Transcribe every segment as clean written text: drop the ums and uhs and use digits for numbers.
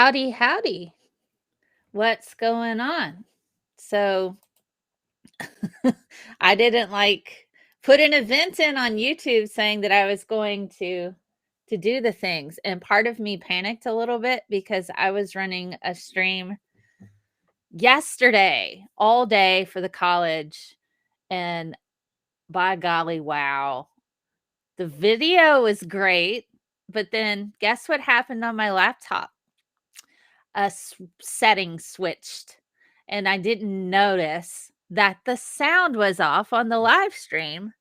Howdy, howdy. What's going on? So I didn't put an event in on YouTube saying that I was going to do the things, and part of me panicked a little bit because I was running a stream yesterday all day for the college, and by golly, wow. The video was great, but then guess what happened on my laptop? Setting switched, and I didn't notice that the sound was off on the live stream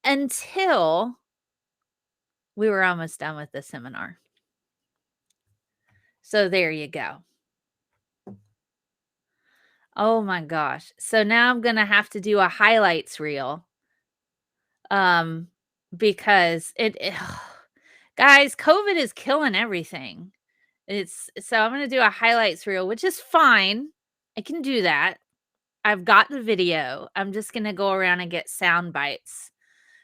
until we were almost done with the seminar. So there you go. Oh my gosh. So now I'm going to have to do a highlights reel. Because guys, COVID is killing everything. So I'm going to do a highlights reel, which is fine. I can do that. I've got the video. I'm just going to go around and get sound bites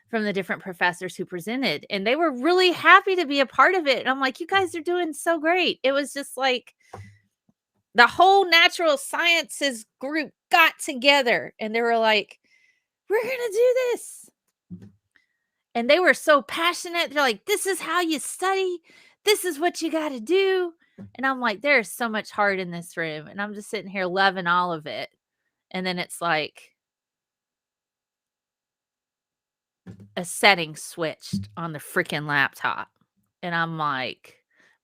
from the different professors who presented, and they were really happy to be a part of it. And I'm like, you guys are doing so great. It was just like the whole natural sciences group got together and they were like, we're going to do this. And they were so passionate. They're like, this is how you study. This is what you got to do. And I'm like, there's so much heart in this room. And I'm just sitting here loving all of it. And then it's like a setting switched on the freaking laptop. And I'm like,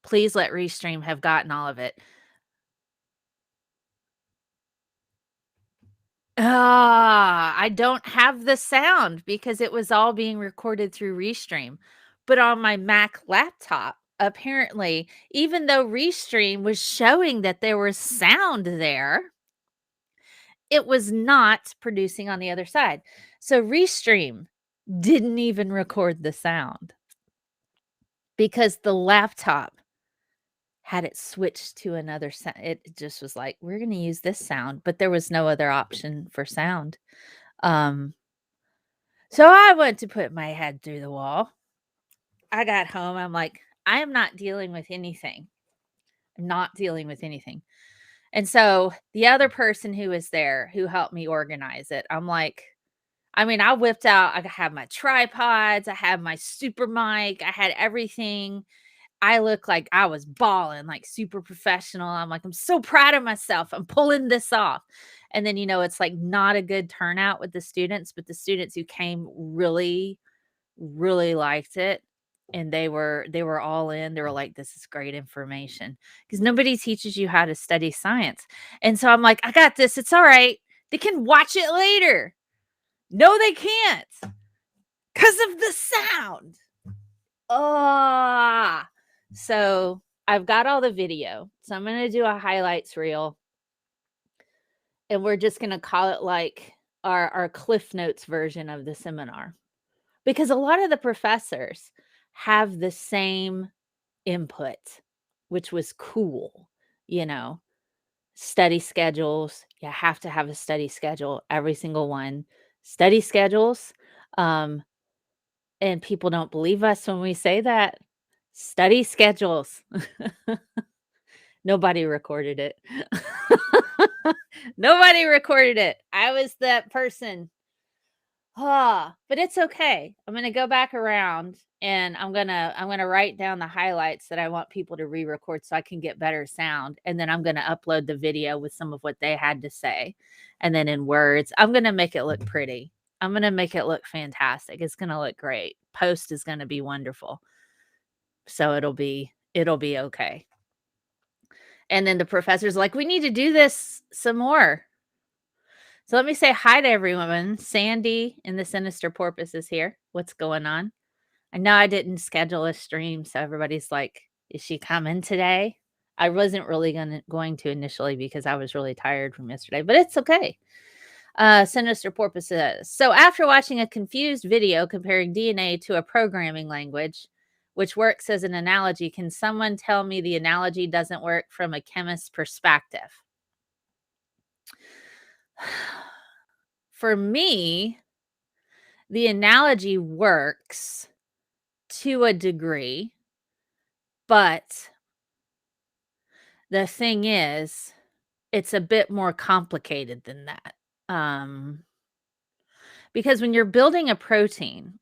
please let Restream have gotten all of it. I don't have the sound because it was all being recorded through Restream. But on my Mac laptop, apparently, even though Restream was showing that there was sound there, it was not producing on the other side. So Restream didn't even record the sound because the laptop had it switched to another sound. It just was like, we're going to use this sound, but there was no other option for sound. So I went to put my head through the wall. I got home. I'm like, I am not dealing with anything. I'm not dealing with anything. And so the other person who was there who helped me organize it, I'm like, I mean, I whipped out, I had my tripods, I had my super mic, I had everything. I look like I was balling, like super professional. I'm like, I'm so proud of myself. I'm pulling this off. And then, it's like not a good turnout with the students, but the students who came really, really liked it. And they were all in. They were like, this is great information because nobody teaches you how to study science. And so I'm like, I got this. It's all right. They can watch it later. No, they can't because of the sound. So I've got all the video. So I'm going to do a highlights reel. And we're just going to call it like our Cliff Notes version of the seminar. Because a lot of the professors have the same input, which was cool. Study schedules. You have to have a study schedule, every single one. Study schedules. And people don't believe us when we say that. Study schedules. Nobody recorded it. Nobody recorded it. I was that person. But it's okay. I'm going to go back around and I'm going to write down the highlights that I want people to re-record so I can get better sound. And then I'm going to upload the video with some of what they had to say. And then in words, I'm going to make it look pretty. I'm going to make it look fantastic. It's going to look great. Post is going to be wonderful. So it'll be okay. And then the professor's like, we need to do this some more. So let me say hi to everyone. Sandy in the Sinister Porpoise is here. What's going on? I know I didn't schedule a stream, so everybody's like, is she coming today? I wasn't really going to initially because I was really tired from yesterday, but it's okay. Sinister Porpoise says, so after watching a confused video comparing DNA to a programming language, which works as an analogy, can someone tell me the analogy doesn't work from a chemist's perspective? For me, the analogy works to a degree, but The thing is, it's a bit more complicated than that. Um, because when you're building a protein,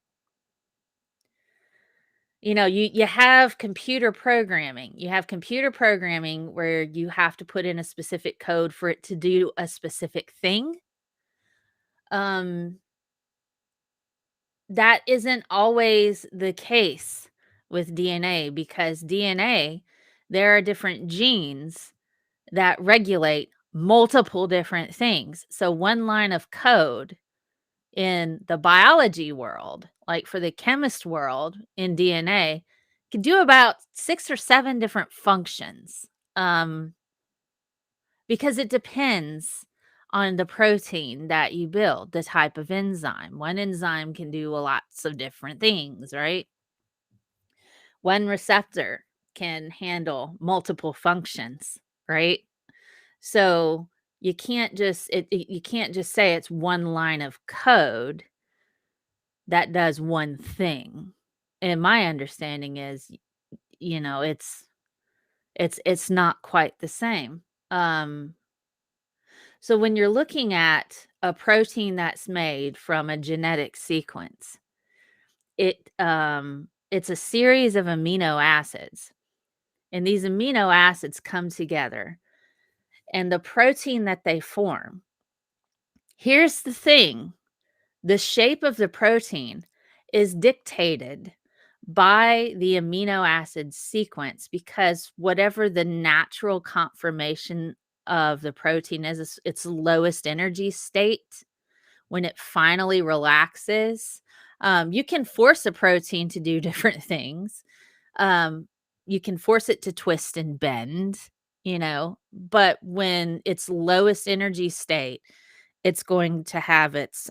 you have computer programming. You have computer programming where you have to put in a specific code for it to do a specific thing. Um, that isn't always the case with DNA because DNA, there are different genes that regulate multiple different things. So one line of code in the biology world, like for the chemist world in DNA, can do about 6 or 7 different functions, um, because it depends on the protein that you build, the type of enzyme. One enzyme can do lots of different things, right? One receptor can handle multiple functions, right? So you can't just say it's one line of code that does one thing. And my understanding is, it's not quite the same. Um, so when you're looking at a protein that's made from a genetic sequence, it's a series of amino acids. And these amino acids come together and the protein that they form. Here's the thing. The shape of the protein is dictated by the amino acid sequence because whatever the natural conformation of the protein is, its lowest energy state, when it finally relaxes, you can force a protein to do different things. Um, you can force it to twist and bend, but when its lowest energy state, it's going to have its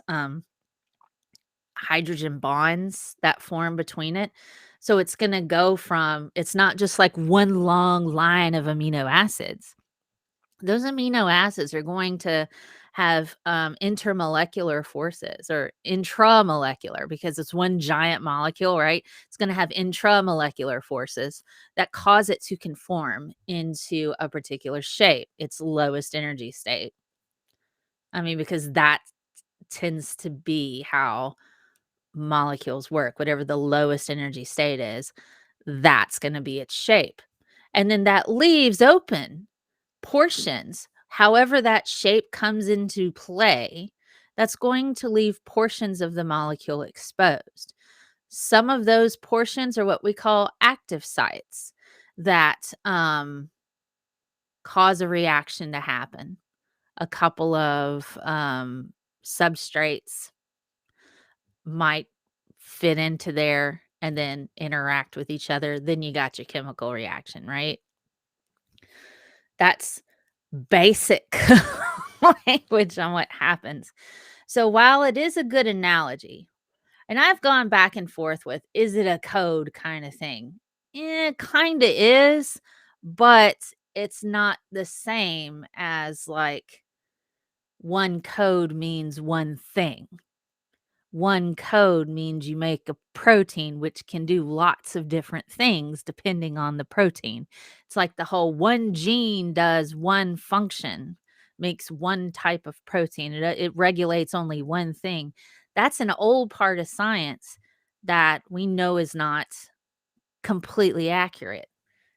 hydrogen bonds that form between it. So it's going to go from, it's not just like one long line of amino acids. Those amino acids are going to have intermolecular forces or intramolecular because it's one giant molecule, right? It's going to have intramolecular forces that cause it to conform into a particular shape, its lowest energy state. I mean, because that tends to be how molecules work. Whatever the lowest energy state is, that's going to be its shape. And then that leaves open portions. However, that shape comes into play, that's going to leave portions of the molecule exposed. Some of those portions are what we call active sites that cause a reaction to happen. A couple of substrates might fit into there and then interact with each other, then you got your chemical reaction, right? That's basic language on what happens. So while it is a good analogy, and I've gone back and forth with, is it a code kind of thing? It kind of is, but it's not the same as like one code means one thing. One code means you make a protein which can do lots of different things depending on the protein. It's like the whole one gene does one function, makes one type of protein. It regulates only one thing. That's an old part of science that we know is not completely accurate.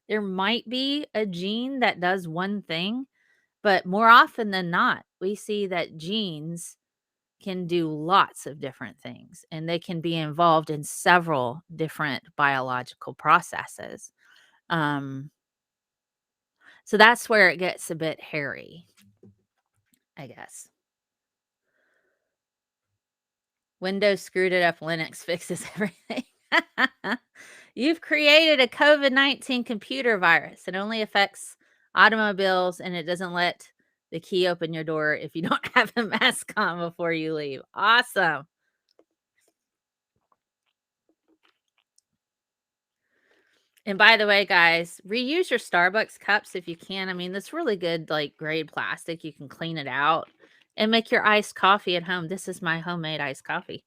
There might be a gene that does one thing, but more often than not, we see that genes can do lots of different things and they can be involved in several different biological processes. Um, so that's where it gets a bit hairy, I guess. Windows screwed it up, Linux fixes everything. You've created a COVID-19 computer virus. It only affects automobiles and it doesn't let the key open your door if you don't have a mask on before you leave. Awesome. And by the way, guys, reuse your Starbucks cups if you can. I mean, that's really good, like grade plastic. You can clean it out and make your iced coffee at home. This is my homemade iced coffee.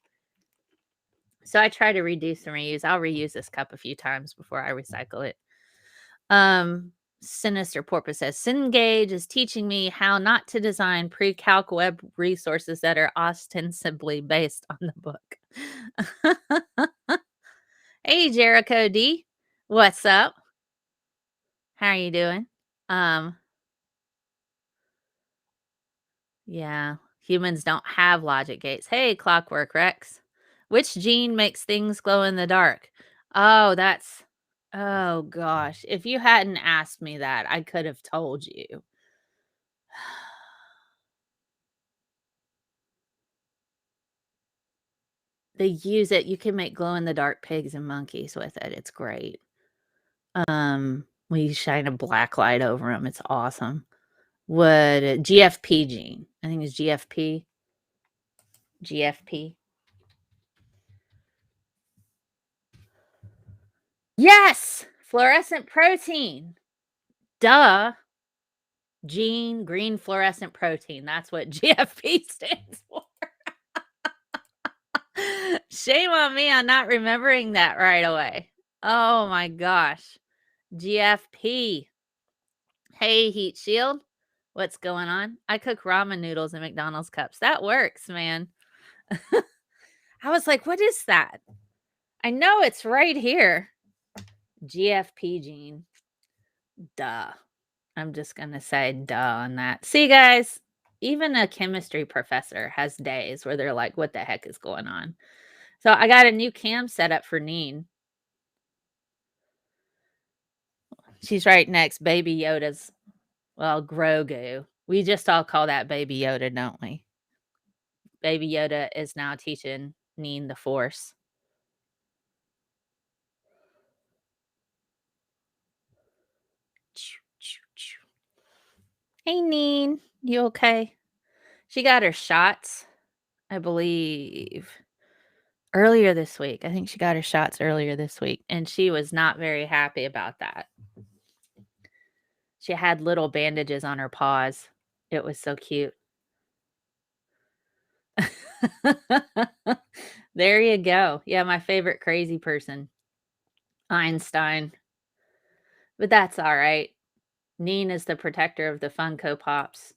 So I try to reduce and reuse. I'll reuse this cup a few times before I recycle it. Um, Sinister Porpoise says, Cengage is teaching me how not to design pre-calc web resources that are ostensibly based on the book. Hey, Jericho D. What's up? How are you doing? Um, yeah, humans don't have logic gates. Hey, Clockwork Rex. Which gene makes things glow in the dark? Oh, oh gosh. If you hadn't asked me that, I could have told you. They use it. You can make glow in the dark pigs and monkeys with it. It's great. When you shine a black light over them, it's awesome. What GFP gene? I think it's GFP. GFP. Yes, fluorescent protein. Duh. Gene, green fluorescent protein. That's what GFP stands for. Shame on me on not remembering that right away. Oh my gosh. GFP. Hey, Heat Shield. What's going on? I cook ramen noodles in McDonald's cups. That works, man. I was like, what is that? I know it's right here. GFP gene. Duh. I'm just going to say duh on that. See, guys, even a chemistry professor has days where they're like, what the heck is going on? So I got a new cam set up for Neen. She's right next. Baby Yoda's, well, Grogu. We just all call that Baby Yoda, don't we? Baby Yoda is now teaching Neen the Force. Hey, Neen. You okay? She got her shots, I believe, earlier this week. I think she got her shots earlier this week, and she was not very happy about that. She had little bandages on her paws. It was so cute. There you go. Yeah, my favorite crazy person, Einstein. But that's all right. Neen is the protector of the Funko Pops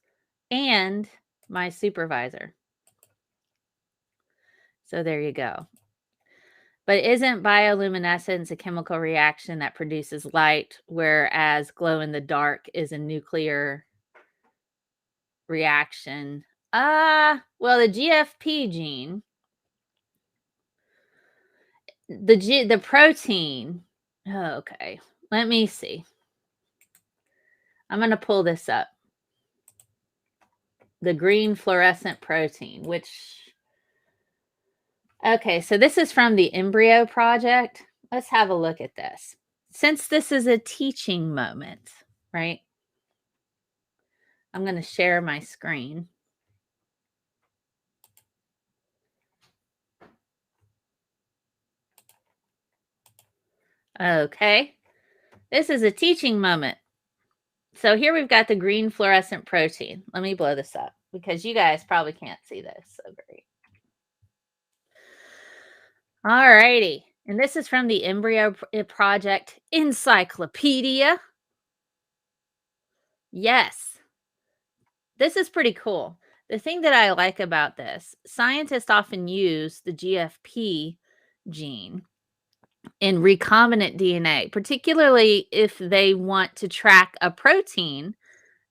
and my supervisor. So there you go. But isn't bioluminescence a chemical reaction that produces light, whereas glow in the dark is a nuclear reaction? Well, the GFP gene, the protein. Oh, okay, let me see. I'm going to pull this up. The green fluorescent protein, which, okay, so this is from the Embryo Project. Let's have a look at this. Since this is a teaching moment, right? I'm going to share my screen. Okay. This is a teaching moment. So here we've got the green fluorescent protein. Let me blow this up because you guys probably can't see this so great. All righty. And this is from the Embryo Project Encyclopedia. Yes. This is pretty cool. The thing that I like about this, scientists often use the GFP gene in recombinant DNA, particularly if they want to track a protein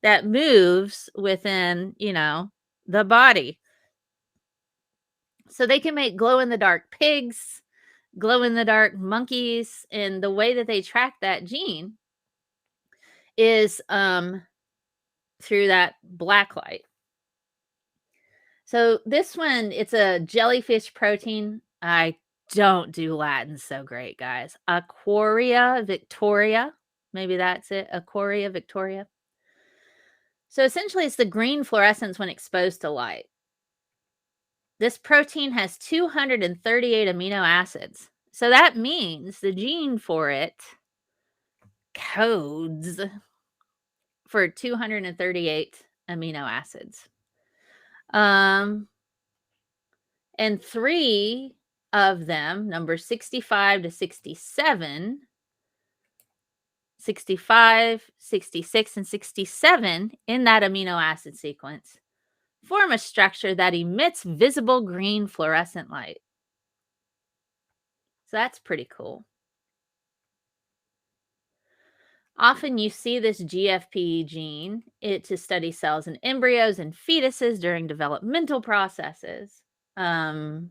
that moves within, the body. So they can make glow in the dark pigs, glow in the dark monkeys, and the way that they track that gene is through that black light. So this one, it's a jellyfish protein. I don't do Latin so great, guys. Aquaria Victoria. Maybe that's it. Aquaria Victoria. So essentially, it's the green fluorescence when exposed to light. This protein has 238 amino acids. So that means the gene for it codes for 238 amino acids. And 3 of them, number 65 to 67, 65, 66, and 67 in that amino acid sequence form a structure that emits visible green fluorescent light. So that's pretty cool. Often you see this GFP gene to study cells in embryos and fetuses during developmental processes. Um,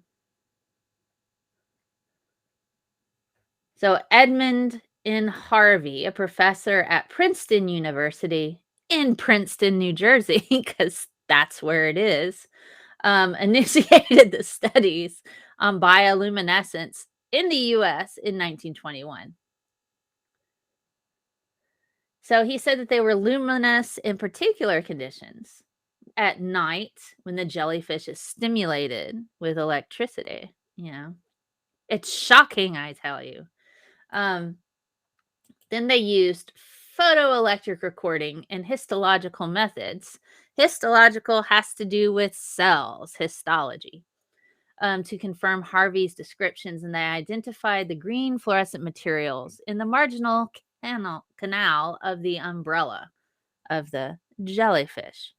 so Edmund N. Harvey, a professor at Princeton University in Princeton, New Jersey, because that's where it is, initiated the studies on bioluminescence in the US in 1921. So he said that they were luminous in particular conditions at night when the jellyfish is stimulated with electricity. It's shocking, I tell you. Um, then they used photoelectric recording and histological methods. Histological has to do with cells, histology. To confirm Harvey's descriptions, and they identified the green fluorescent materials in the marginal canal of the umbrella of the jellyfish.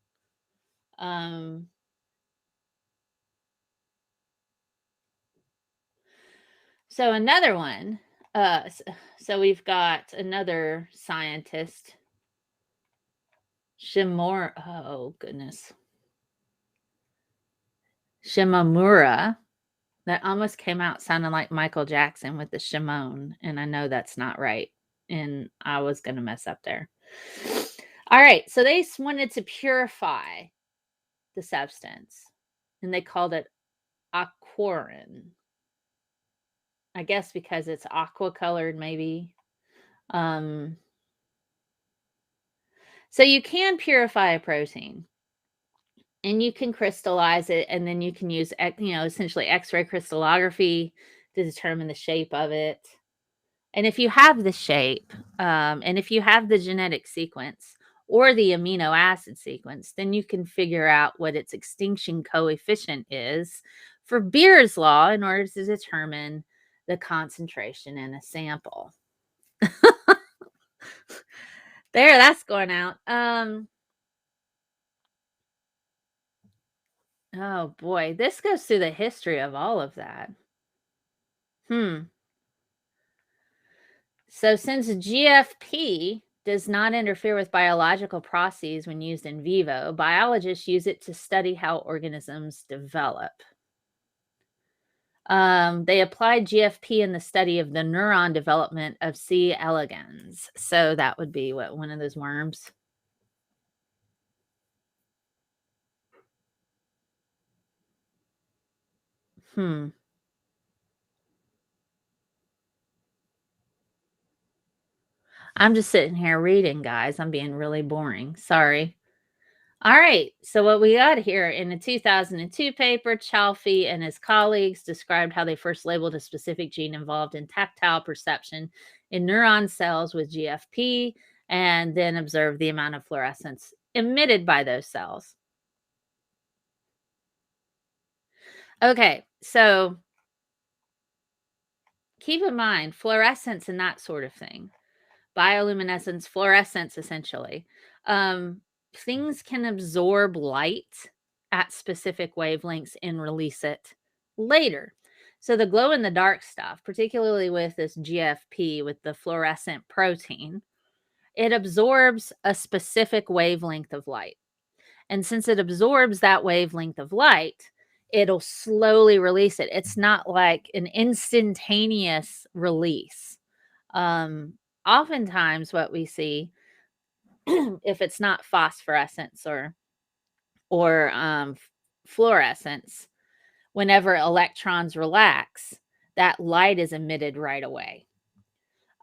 Um, so another one. So we've got another scientist, Shimura. Oh goodness, Shimamura. That almost came out sounding like Michael Jackson with the Shimon, and I know that's not right. And I was going to mess up there. All right, so they wanted to purify the substance, and they called it aquarin. I guess because it's aqua colored, maybe. Um, so you can purify a protein, and you can crystallize it, and then you can use, essentially X-ray crystallography to determine the shape of it. And if you have the shape, and if you have the genetic sequence or the amino acid sequence, then you can figure out what its extinction coefficient is for Beer's law in order to determine the concentration in a sample. There, that's going out. Oh boy, this goes through the history of all of that. So since GFP does not interfere with biological processes when used in vivo, biologists use it to study how organisms develop. They applied GFP in the study of the neuron development of C. elegans. So that would be what, one of those worms? I'm just sitting here reading, guys. I'm being really boring. Sorry. All right. So what we got here in a 2002 paper, Chalfie and his colleagues described how they first labeled a specific gene involved in tactile perception in neuron cells with GFP, and then observed the amount of fluorescence emitted by those cells. Okay. So keep in mind fluorescence and that sort of thing. Bioluminescence, fluorescence, essentially. Things can absorb light at specific wavelengths and release it later. So the glow in the dark stuff, particularly with this GFP, with the fluorescent protein, it absorbs a specific wavelength of light. And since it absorbs that wavelength of light, it'll slowly release it. It's not like an instantaneous release. Oftentimes what we see, if it's not phosphorescence or fluorescence, whenever electrons relax, that light is emitted right away.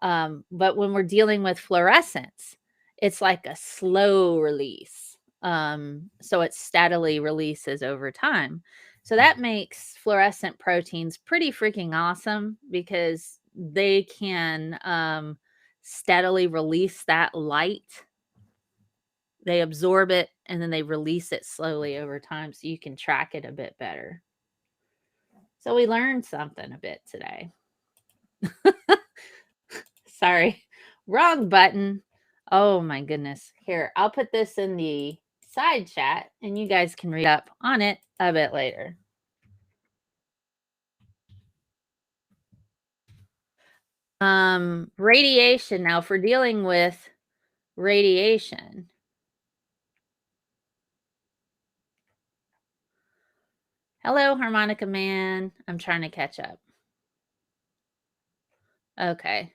But when we're dealing with fluorescence, it's like a slow release. So it steadily releases over time. So that makes fluorescent proteins pretty freaking awesome because they can steadily release that light. They absorb it and then they release it slowly over time so you can track it a bit better. So we learned something a bit today. Sorry. Wrong button. Oh my goodness. Here, I'll put this in the side chat and you guys can read up on it a bit later. Radiation. Now, if we're dealing with radiation, hello, Harmonica Man. I'm trying to catch up. Okay.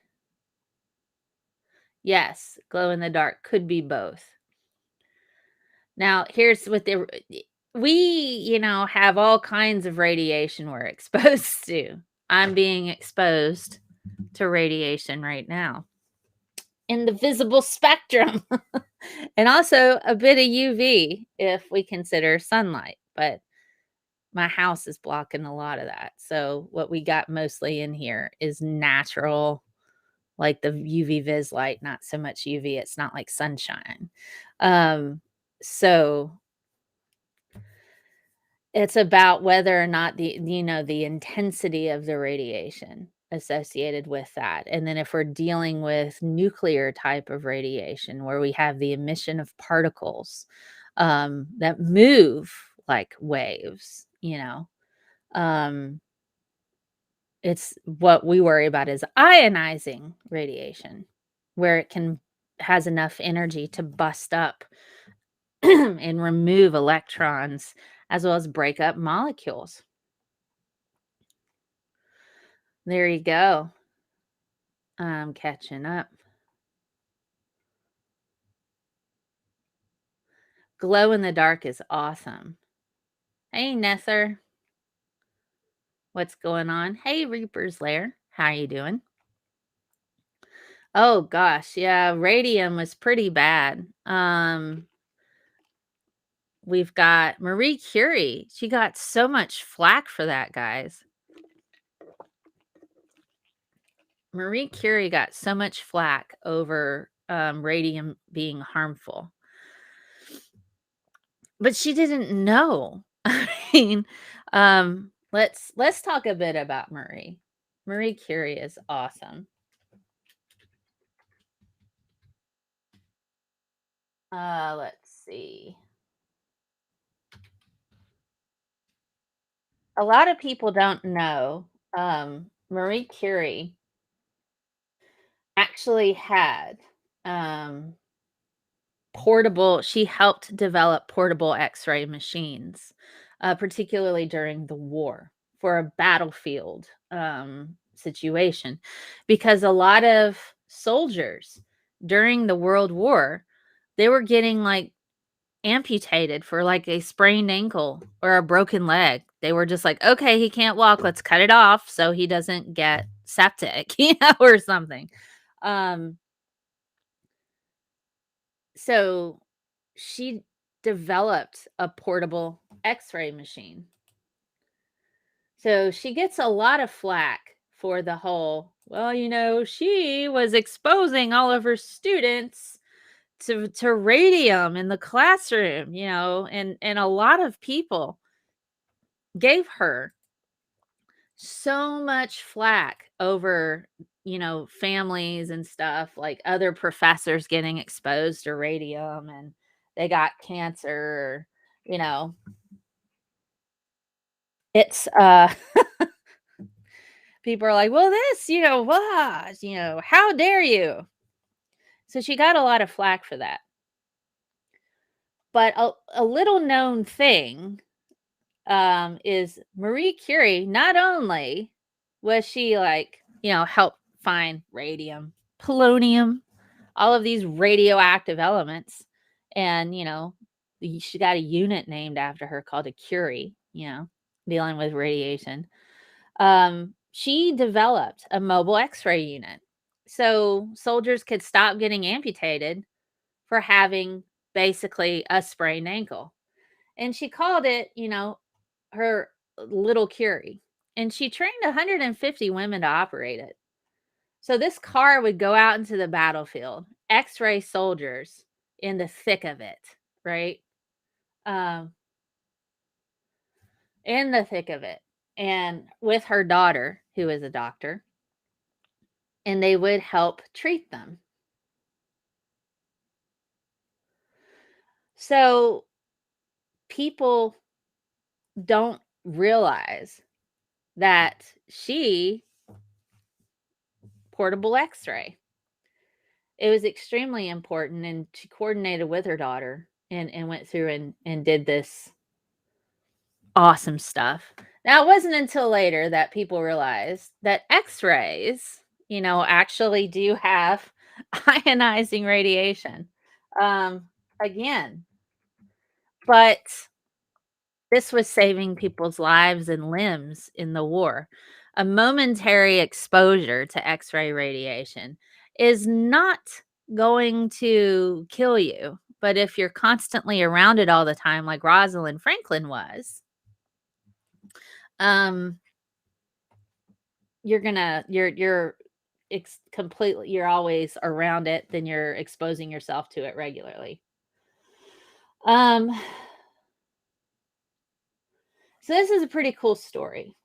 Yes, glow in the dark could be both. Now, here's what we, have all kinds of radiation we're exposed to. I'm being exposed to radiation right now in the visible spectrum and also a bit of UV if we consider sunlight, but my house is blocking a lot of that. So what we got mostly in here is natural, like the UV vis light, not so much UV. It's not like sunshine. So it's about whether or not the intensity of the radiation associated with that. And then if we're dealing with nuclear type of radiation where we have the emission of particles that move like waves, um, it's what we worry about is ionizing radiation, where it has enough energy to bust up and remove electrons as well as break up molecules. There you go. I'm catching up. Glow in the dark is awesome. Hey, Nether. What's going on? Hey, Reaper's Lair. How you doing? Oh gosh, yeah, radium was pretty bad. We've got Marie Curie. She got so much flack for that, guys. Marie Curie got so much flack over radium being harmful. But she didn't know. I mean, let's talk a bit about Marie. Marie Curie is awesome. Let's see. A lot of people don't know Marie Curie actually had um she helped develop portable X-ray machines, particularly during the war for a battlefield situation, because a lot of soldiers during the World War, they were getting like amputated for like a sprained ankle or a broken leg. They were just like, okay, he can't walk. Let's cut it off so he doesn't get septic, or something. Um, so she developed a portable X-ray machine. So she gets a lot of flack for the whole, well, she was exposing all of her students to radium in the classroom, and a lot of people gave her so much flack over, families and stuff, like other professors getting exposed to radium and they got cancer, you know. It's people are like, well, this, how dare you? So she got a lot of flack for that. But a little known thing is Marie Curie, not only was she like, helped find radium, polonium, all of these radioactive elements. And, she got a unit named after her called a Curie, dealing with radiation. She developed a mobile X-ray unit. So soldiers could stop getting amputated for having basically a sprained ankle. And she called it, her little Curie. And she trained 150 women to operate it. So this car would go out into the battlefield, X-ray soldiers in the thick of it, right? Um, in the thick of it, and with her daughter, who is a doctor, and they would help treat them. So people don't realize that she portable X-ray. It was extremely important, and she coordinated with her daughter and went through and did this awesome stuff. Now, it wasn't until later that people realized that X-rays, actually do have ionizing radiation. Um, again, but this was saving people's lives and limbs in the war. A momentary exposure to X-ray radiation is not going to kill you, but if you're constantly around it all the time, like Rosalind Franklin was, um, you're always around it, then you're exposing yourself to it regularly. Um, so this is a pretty cool story.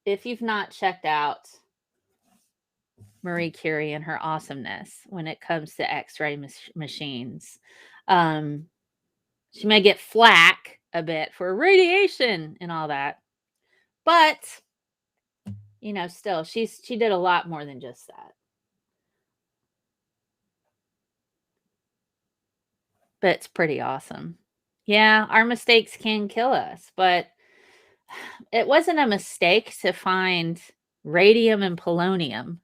If you've not checked out Marie Curie and her awesomeness when it comes to X-ray machines, um, she may get flack a bit for radiation and all that, but still, she did a lot more than just that. But it's pretty awesome. Yeah, our mistakes can kill us, but it wasn't a mistake to find radium and polonium.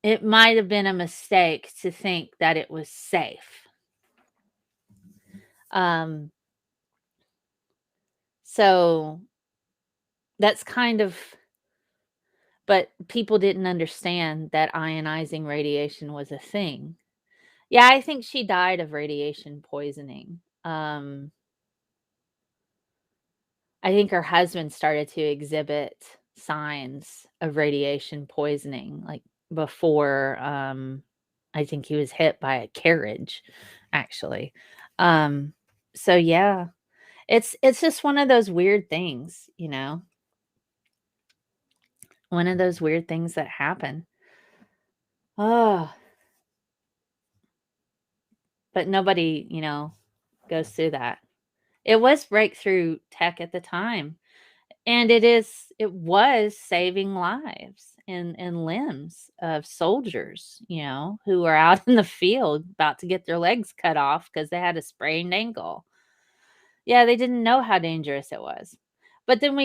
It might have been a mistake to think that it was safe. Um, so that's kind of, but people didn't understand that ionizing radiation was a thing. Yeah, I think she died of radiation poisoning. I think her husband started to exhibit signs of radiation poisoning, like, before, I think he was hit by a carriage, actually. Um, so yeah, it's just one of those weird things, one of those weird things that happen. Oh, but nobody, goes through that. It was breakthrough tech at the time. And it was saving lives and limbs of soldiers, who were out in the field about to get their legs cut off because they had a sprained ankle. Yeah, they didn't know how dangerous it was. But then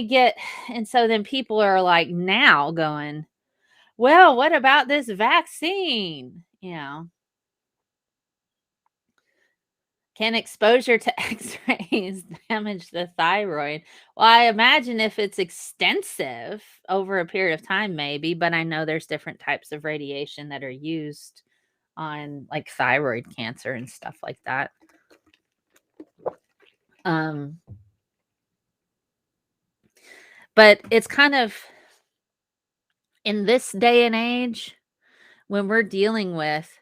and so then people are like now going, well, what about this vaccine? Can exposure to X-rays damage the thyroid? Well, I imagine if it's extensive over a period of time, maybe, but I know there's different types of radiation that are used on like thyroid cancer and stuff like that. Um, but it's kind of in this day and age when we're dealing with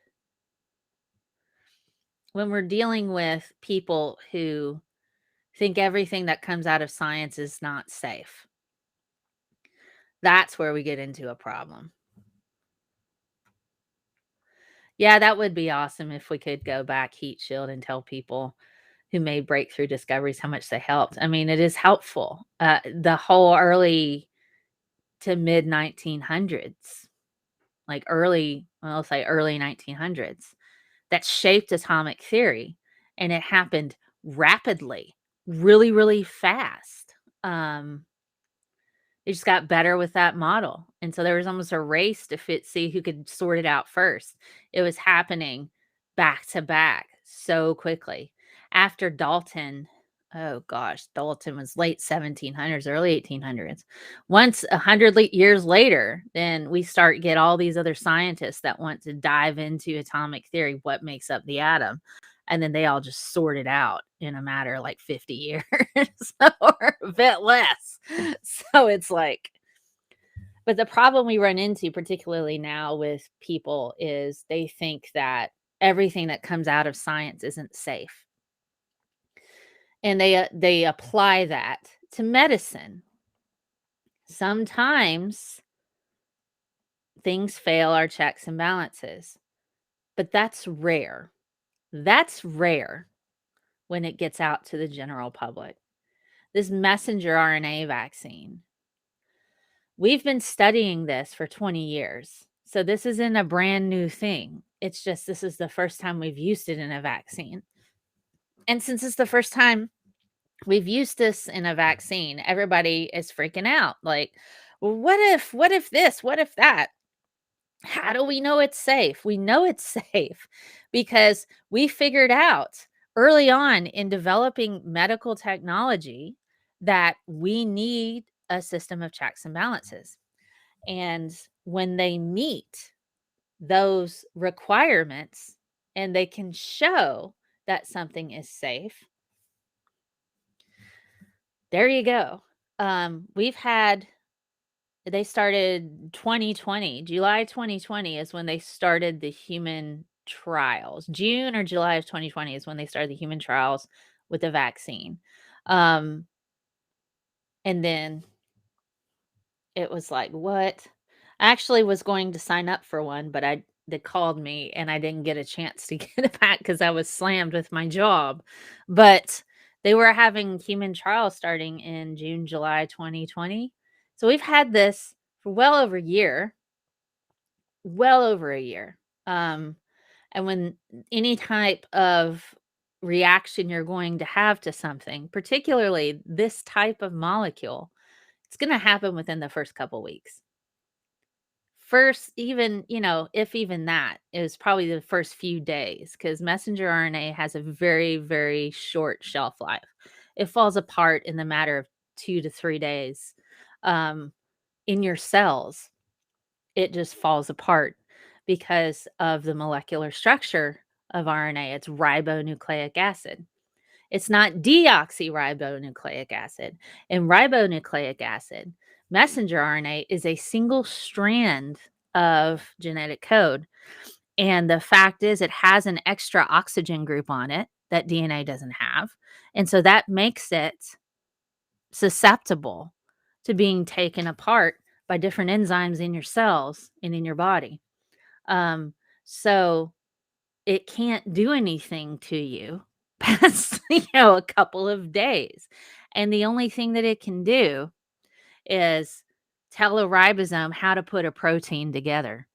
people who think everything that comes out of science is not safe. That's where we get into a problem. Yeah, that would be awesome if we could go back heat shield and tell people who made breakthrough discoveries how much they helped. I mean, it is helpful. The whole early to mid 1900s, like I'll say early 1900s, that shaped atomic theory, and it happened rapidly, really, really fast. They just got better with that model, and so there was almost a race to see who could sort it out first. It was happening back to back so quickly. After Dalton, oh gosh, Dalton was late 1700s, early 1800s. Once 100 years later, then we get all these other scientists that want to dive into atomic theory, what makes up the atom, and then they all just sort it out in a matter of like 50 years or a bit less. So it's like, but the problem we run into, particularly now with people, is they think that everything that comes out of science isn't safe. And they apply that to medicine. Sometimes things fail our checks and balances, but that's rare. That's rare when it gets out to the general public. This messenger RNA vaccine, we've been studying this for 20 years. So this isn't a brand new thing. It's just this is the first time we've used it in a vaccine. And since it's the first time we've used this in a vaccine, everybody is freaking out. Like, well, what if this? What if that? How do we know it's safe? We know it's safe because we figured out early on in developing medical technology that we need a system of checks and balances. And when they meet those requirements and they can show that something is safe, there you go. We've had They started 2020. July 2020 is when they started the human trials. June or July of 2020 is when they started the human trials with the vaccine. Um, and then it was like, "What?" I actually was going to sign up for one, but they called me and I didn't get a chance to get it back because I was slammed with my job. But they were having human trials starting in June, July 2020. So we've had this for well over a year. And when any type of reaction you're going to have to something, particularly this type of molecule, it's going to happen within the first couple weeks. First, even, if even that is probably the first few days, because messenger RNA has a very, very short shelf life. It falls apart in the matter of 2 to 3 days. Um, in your cells, it just falls apart because of the molecular structure of RNA. It's ribonucleic acid. It's not deoxyribonucleic acid. In ribonucleic acid, messenger RNA is a single strand of genetic code. And the fact is, it has an extra oxygen group on it that DNA doesn't have. And so that makes it susceptible to being taken apart by different enzymes in your cells and in your body. Um, so it can't do anything to you past, a couple of days. And the only thing that it can do is tell a ribosome how to put a protein together.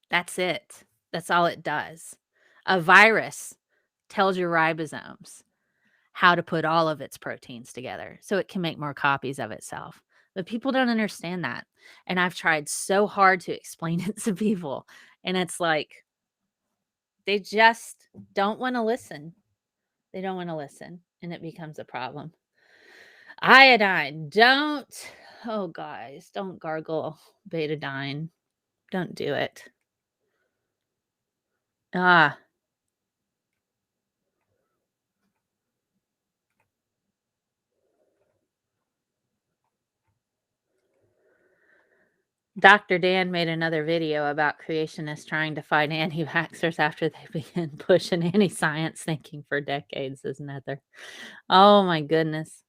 That's it. That's all it does. A virus tells your ribosomes how to put all of its proteins together so it can make more copies of itself. But people don't understand that. And I've tried so hard to explain it to people. And it's like, they just don't want to listen. They don't want to listen. And it becomes a problem. Iodine, oh guys, don't gargle betadine. Don't do it. Ah, Dr. Dan made another video about creationists trying to fight anti-vaxxers after they began pushing anti-science thinking for decades, isn't that there? Oh my goodness.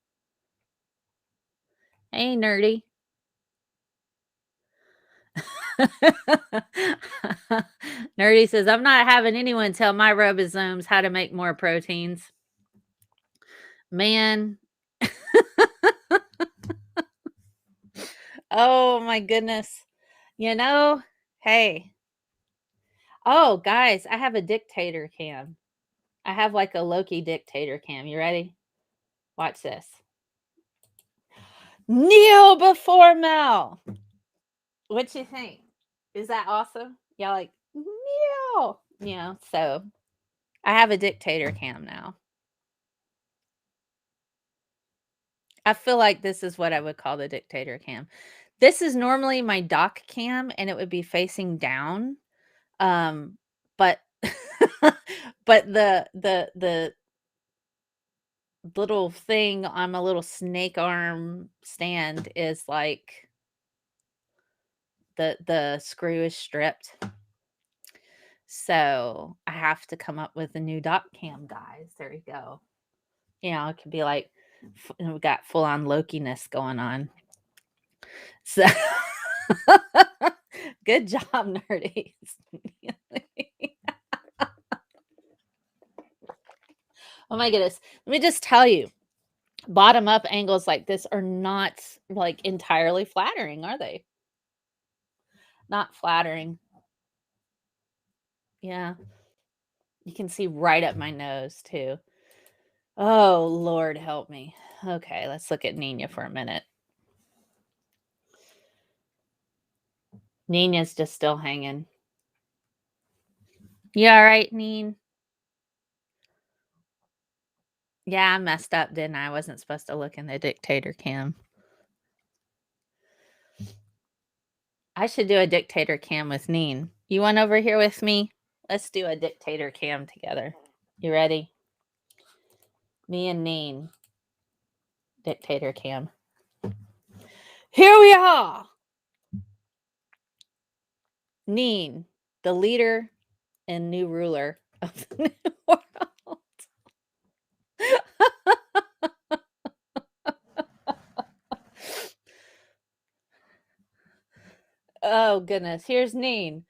Hey, nerdy. Nerdy says, I'm not having anyone tell my ribosomes how to make more proteins. Man. Oh my goodness. Hey. Oh, guys, I have a dictator cam. I have like a Loki dictator cam. You ready? Watch this. Kneel before Mel. What you think? Is that awesome? Y'all like, kneel. So I have a dictator cam now. I feel like this is what I would call the dictator cam. This is normally my dock cam and it would be facing down. But but the little thing on my little snake arm stand is like the screw is stripped. So I have to come up with a new dock cam, guys. There you go. It could be like we got full on Loki-ness going on. So good job, nerdies. Oh my goodness. Let me just tell you, bottom up angles like this are not like entirely flattering, are they? Not flattering. Yeah. You can see right up my nose too. Oh, Lord help me. Okay, let's look at Nina for a minute. Nina's just still hanging. You all right, Neen? Yeah, I messed up, didn't I? I wasn't supposed to look in the dictator cam. I should do a dictator cam with Neen. You want over here with me? Let's do a dictator cam together. You ready? Me and Neen. Dictator cam. Here we are. Neen, the leader and new ruler of the new world. Oh, goodness. Here's Neen.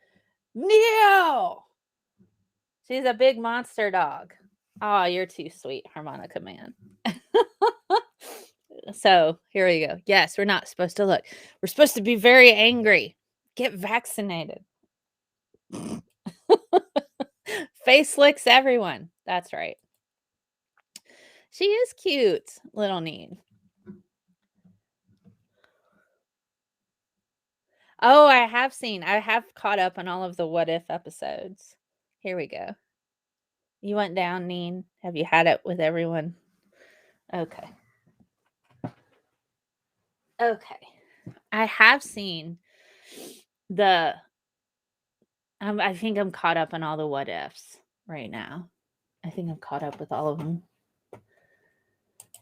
Neo! She's a big monster dog. Oh, you're too sweet, harmonica man. So here we go. Yes, we're not supposed to look. We're supposed to be very angry. Get vaccinated. Face licks everyone. That's right. She is cute, little Neen. Oh, I have caught up on all of the what if episodes. Here we go. You went down, Neen. Have you had it with everyone? Okay. Okay. I have seen the I think I'm caught up on all the what ifs right now. I think I'm caught up with all of them.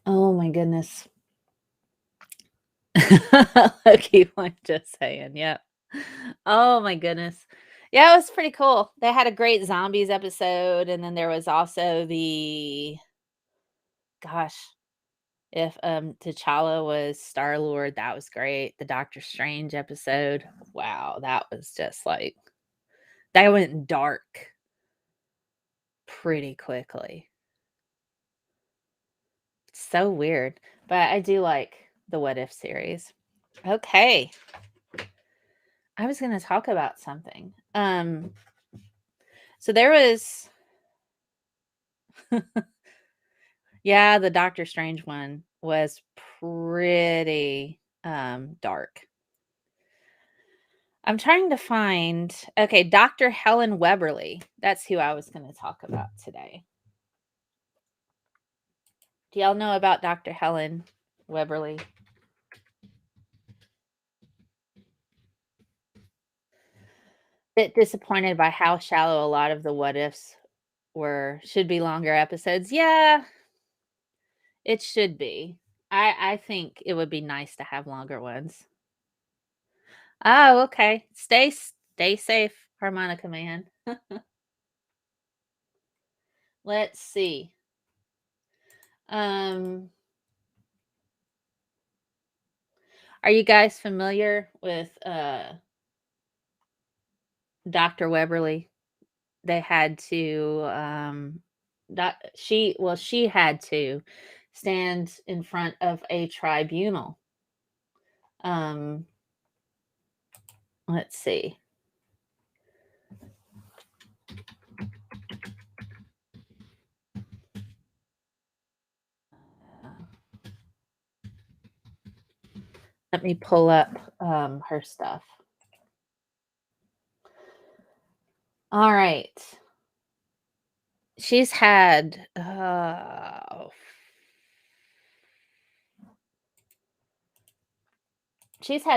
Oh my goodness. Okay, I'm just saying. Yep. Oh my goodness. Yeah, it was pretty cool. They had a great zombies episode, and then there was also the gosh, if T'Challa was Star Lord, that was great. The Doctor Strange episode. Wow, that was just like that went dark pretty quickly. So weird. But I do like the What If series. Okay. I was going to talk about something. So there was yeah, the Doctor Strange one was pretty dark. I'm trying to find okay, Dr. Helen Weberly. That's who I was going to talk about today. Do y'all know about Dr. Helen Weberly? Bit disappointed by how shallow a lot of the what ifs were. Should be longer episodes. Yeah, it should be. I think it would be nice to have longer ones. Oh, okay. Stay safe, harmonica man. Let's see. Um, are you guys familiar with Dr. Weberly? They had to she had to stand in front of a tribunal. Um, let's see. Let me pull up her stuff. All right. She's had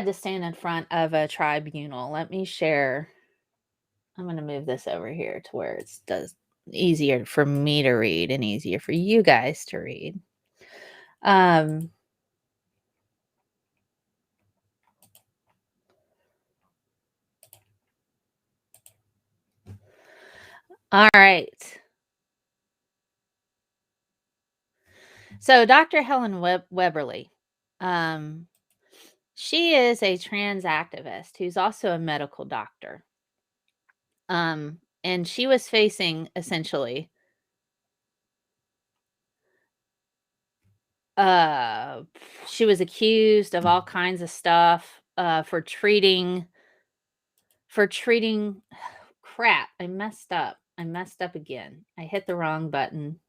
to stand in front of a tribunal. Let me share. I'm going to move this over here to where it's does easier for me to read and easier for you guys to read. Um all right. So Dr. Helen Weberly, she is a trans activist who's also a medical doctor. And she was facing essentially Uh, she was accused of all kinds of stuff, for treating crap, I messed up. I messed up again. I hit the wrong button.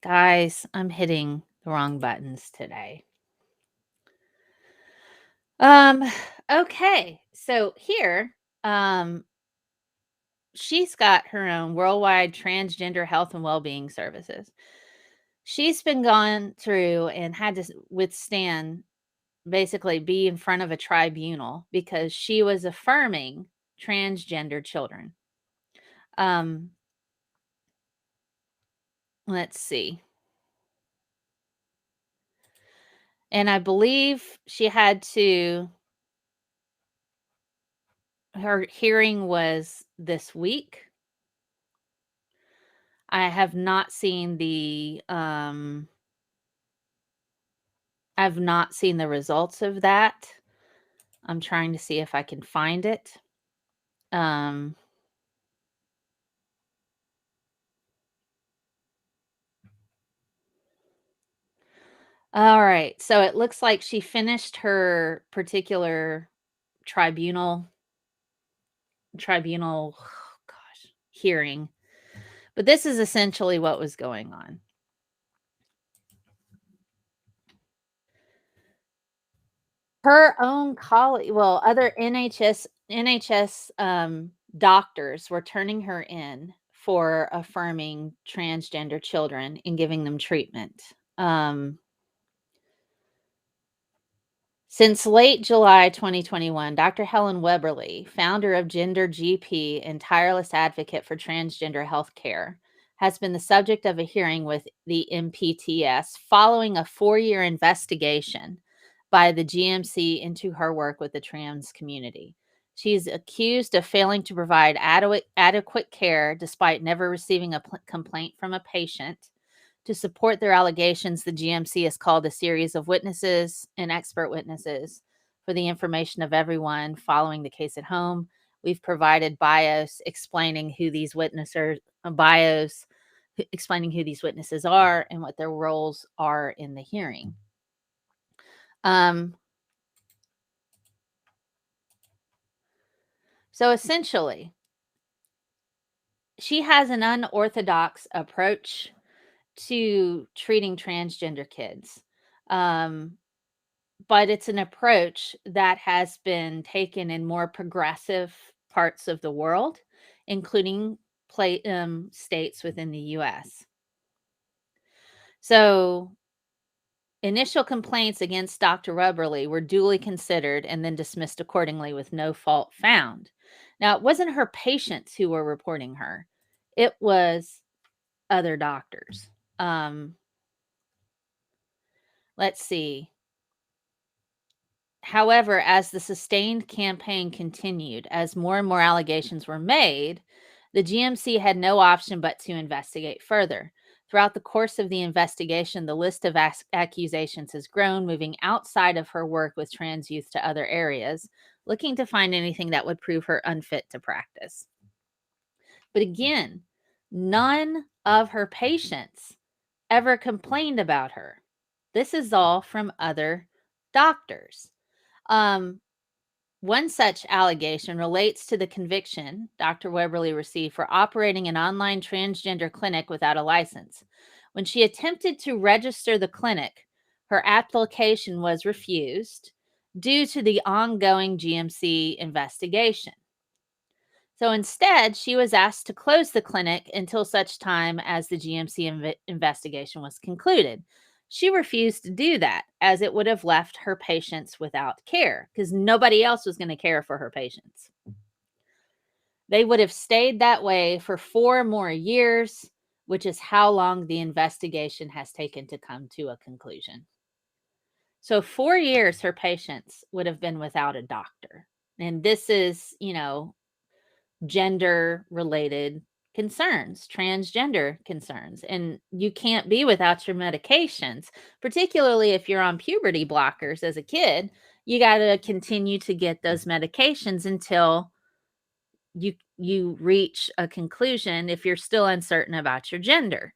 Guys, I'm hitting the wrong buttons today. Um, okay. So here, um, she's got her own worldwide transgender health and well-being services. She's been gone through and had to withstand, basically be in front of a tribunal because she was affirming transgender children. Um, let's see. And I believe she had to her hearing was this week. I have not seen I've not seen the results of that. I'm trying to see if I can find it. Um, all right. So it looks like she finished her particular tribunal tribunal gosh, hearing. But this is essentially what was going on. Her own colleague, well, other NHS doctors were turning her in for affirming transgender children and giving them treatment. Um, Since late July 2021, Dr. Helen Weberly, founder of Gender GP and tireless advocate for transgender health care, has been the subject of a hearing with the MPTS following a 4-year investigation by the GMC into her work with the trans community. She's accused of failing to provide adequate care despite never receiving a complaint from a patient. To support their allegations, the GMC has called a series of witnesses and expert witnesses for the information of everyone following the case at home. We've provided bios explaining who these witnesses are and what their roles are in the hearing. Um, so essentially, she has an unorthodox approach to treating transgender kids. Um, but it's an approach that has been taken in more progressive parts of the world, including states within the US. So, initial complaints against Dr. Rubberly were duly considered and then dismissed accordingly with no fault found. Now, it wasn't her patients who were reporting her, it was other doctors. Um, let's see. However, as the sustained campaign continued, as more and more allegations were made, the GMC had no option but to investigate further. Throughout the course of the investigation, the list of accusations has grown, moving outside of her work with trans youth to other areas, looking to find anything that would prove her unfit to practice. But again, none of her patients ever complained about her. This is all from other doctors. Um, One such allegation relates to the conviction Dr. Weberly received for operating an online transgender clinic without a license. When she attempted to register the clinic, her application was refused due to the ongoing GMC investigation. So instead, she was asked to close the clinic until such time as the GMC investigation was concluded. She refused to do that as it would have left her patients without care because nobody else was going to care for her patients. They would have stayed that way for 4 more years, which is how long the investigation has taken to come to a conclusion. So 4 years her patients would have been without a doctor. And this is, gender related concerns, transgender concerns. And you can't be without your medications, particularly if you're on puberty blockers as a kid. You got to continue to get those medications until you reach a conclusion if you're still uncertain about your gender.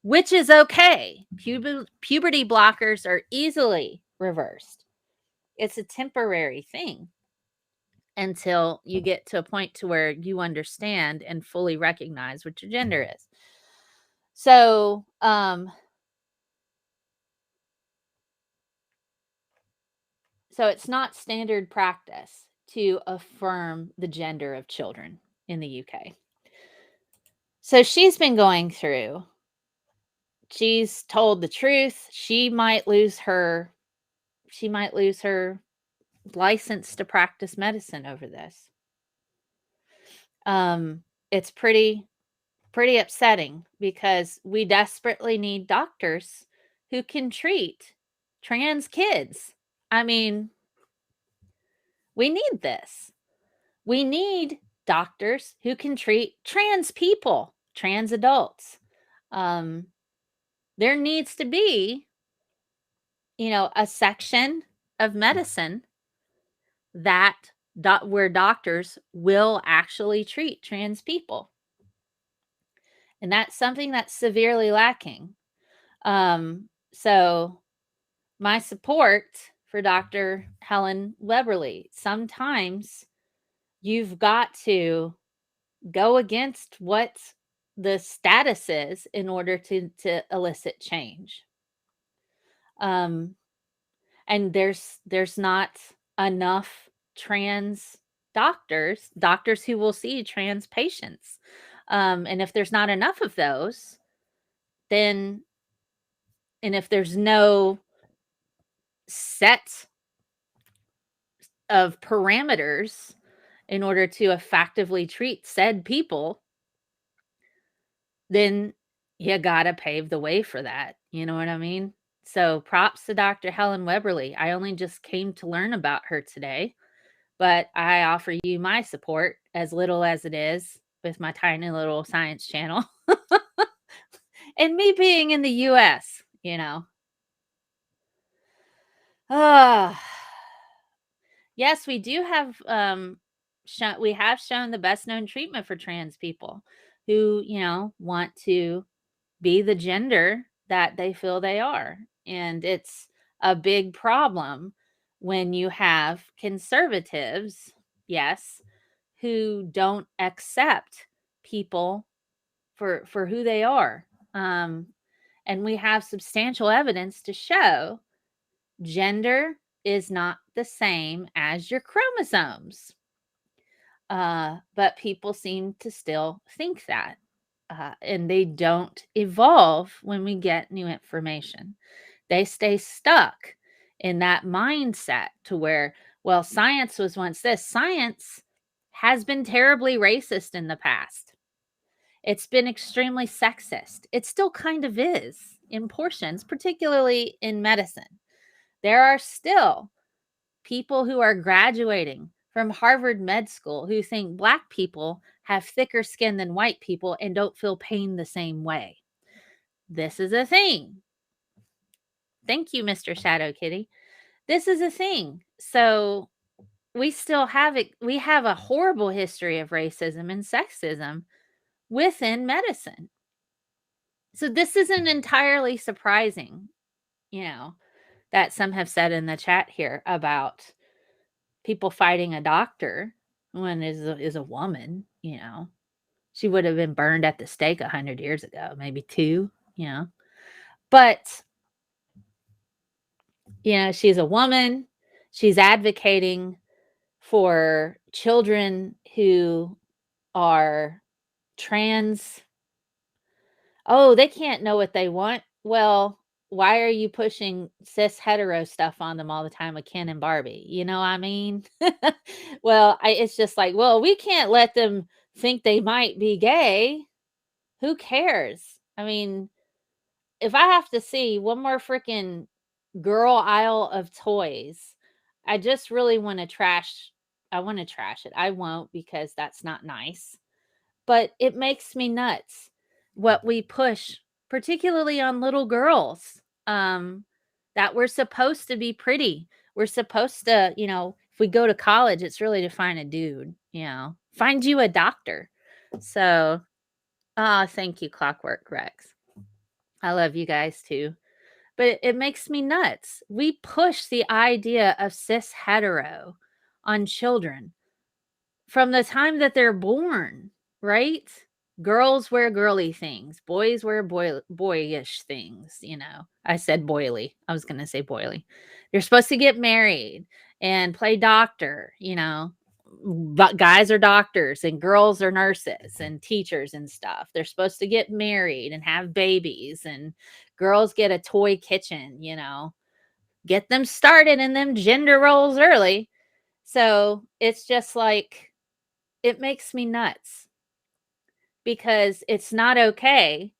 which is okay. Puberty blockers are easily reversed. It's a temporary thing until you get to a point to where you understand and fully recognize what your gender is. So, so it's not standard practice to affirm the gender of children in the UK. So she's been going through. She's told the truth. She might lose her license to practice medicine over this. It's pretty upsetting because we desperately need doctors who can treat trans kids. I mean, we need this. We need doctors who can treat trans people, trans adults. There needs to be, a section of medicine that where doctors will actually treat trans people. And that's something that's severely lacking. So my support for Dr. Helen Weberly, sometimes you've got to go against what the status is in order to elicit change. And there's not enough trans doctors who will see trans patients. And if there's not enough of those, then, and if there's no set of parameters in order to effectively treat said people, then you gotta pave the way for that. You know what I mean? So props to Dr. Helen Weberly. I only just came to learn about her today, but I offer you my support, as little as it is, with my tiny little science channel. And me being in the US, Yes, we do have we have shown the best known treatment for trans people who, want to be the gender that they feel they are. And it's a big problem when you have conservatives, yes, who don't accept people for who they are. And we have substantial evidence to show gender is not the same as your chromosomes. But people seem to still think that. And they don't evolve when we get new information. They stay stuck in that mindset to where, well, science was once this. Science has been terribly racist in the past. It's been extremely sexist. It still kind of is in portions, particularly in medicine. There are still people who are graduating from Harvard Med School who think Black people have thicker skin than white people and don't feel pain the same way. This is a thing. Thank you, Mr. Shadow Kitty. This is a thing. So we still have it. We have a horrible history of racism and sexism within medicine. So this isn't entirely surprising, that some have said in the chat here about people fighting a doctor when is a woman, She would have been burned at the stake 100 years ago, maybe 2, But, she's a woman. She's advocating for children who are trans. Oh, they can't know what they want. Well, why are you pushing cis hetero stuff on them all the time with Ken and Barbie? You know what I mean? Well, it's just like, well, we can't let them think they might be gay. Who cares? I mean, if I have to see one more freaking girl aisle of toys, I just really want to trash. I want to trash it. I won't, because that's not nice. But it makes me nuts what we push, particularly on little girls, that we're supposed to be pretty. We're supposed to, if we go to college, it's really to find a dude, find you a doctor. So, thank you, Clockwork Rex. I love you guys too. But it makes me nuts. We push the idea of cis hetero on children from the time that they're born, right? Girls wear girly things, boys wear boyish things, you know. I said boily. I was going to say boily. They're supposed to get married and play doctor, you know. But guys are doctors and girls are nurses and teachers and stuff. They're supposed to get married and have babies, and girls get a toy kitchen, you know. Get them started in them gender roles early. So, it's just like it makes me nuts because it's not okay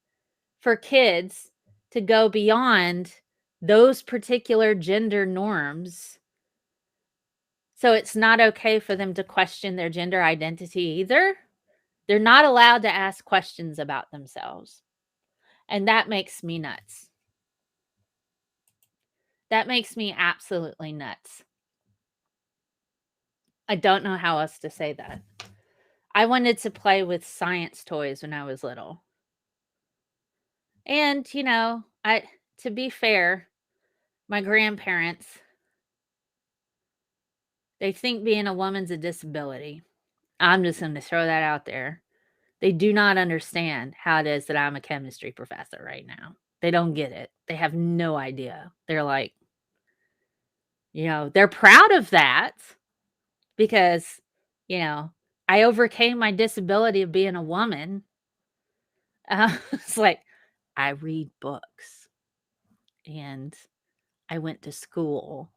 for kids to go beyond those particular gender norms. So it's not okay for them to question their gender identity either. They're not allowed to ask questions about themselves. And that makes me nuts. That makes me absolutely nuts. I don't know how else to say that. I wanted to play with science toys when I was little. And, you know, to be fair, my grandparents, they think being a woman's a disability. I'm just going to throw that out there. They do not understand how it is that I'm a chemistry professor right now. They don't get it. They have no idea. They're like, you know, they're proud of that because, you know, I overcame my disability of being a woman. It's like, I read books and I went to school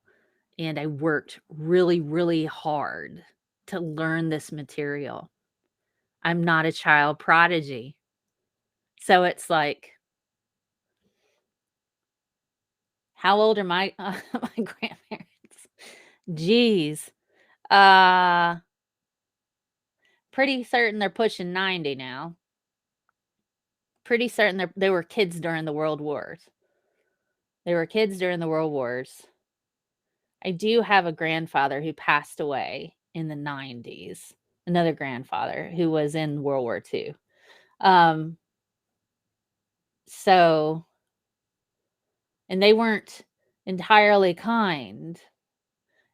and I worked really, really hard to learn this material. I'm not a child prodigy. So it's like, how old are my my grandparents? Geez. Uh Pretty certain they're pushing 90 now. Pretty certain they were kids during the World Wars. They were kids during the World Wars. I do have a grandfather who passed away in the 90s. Another grandfather who was in World War II. Um so and they weren't entirely kind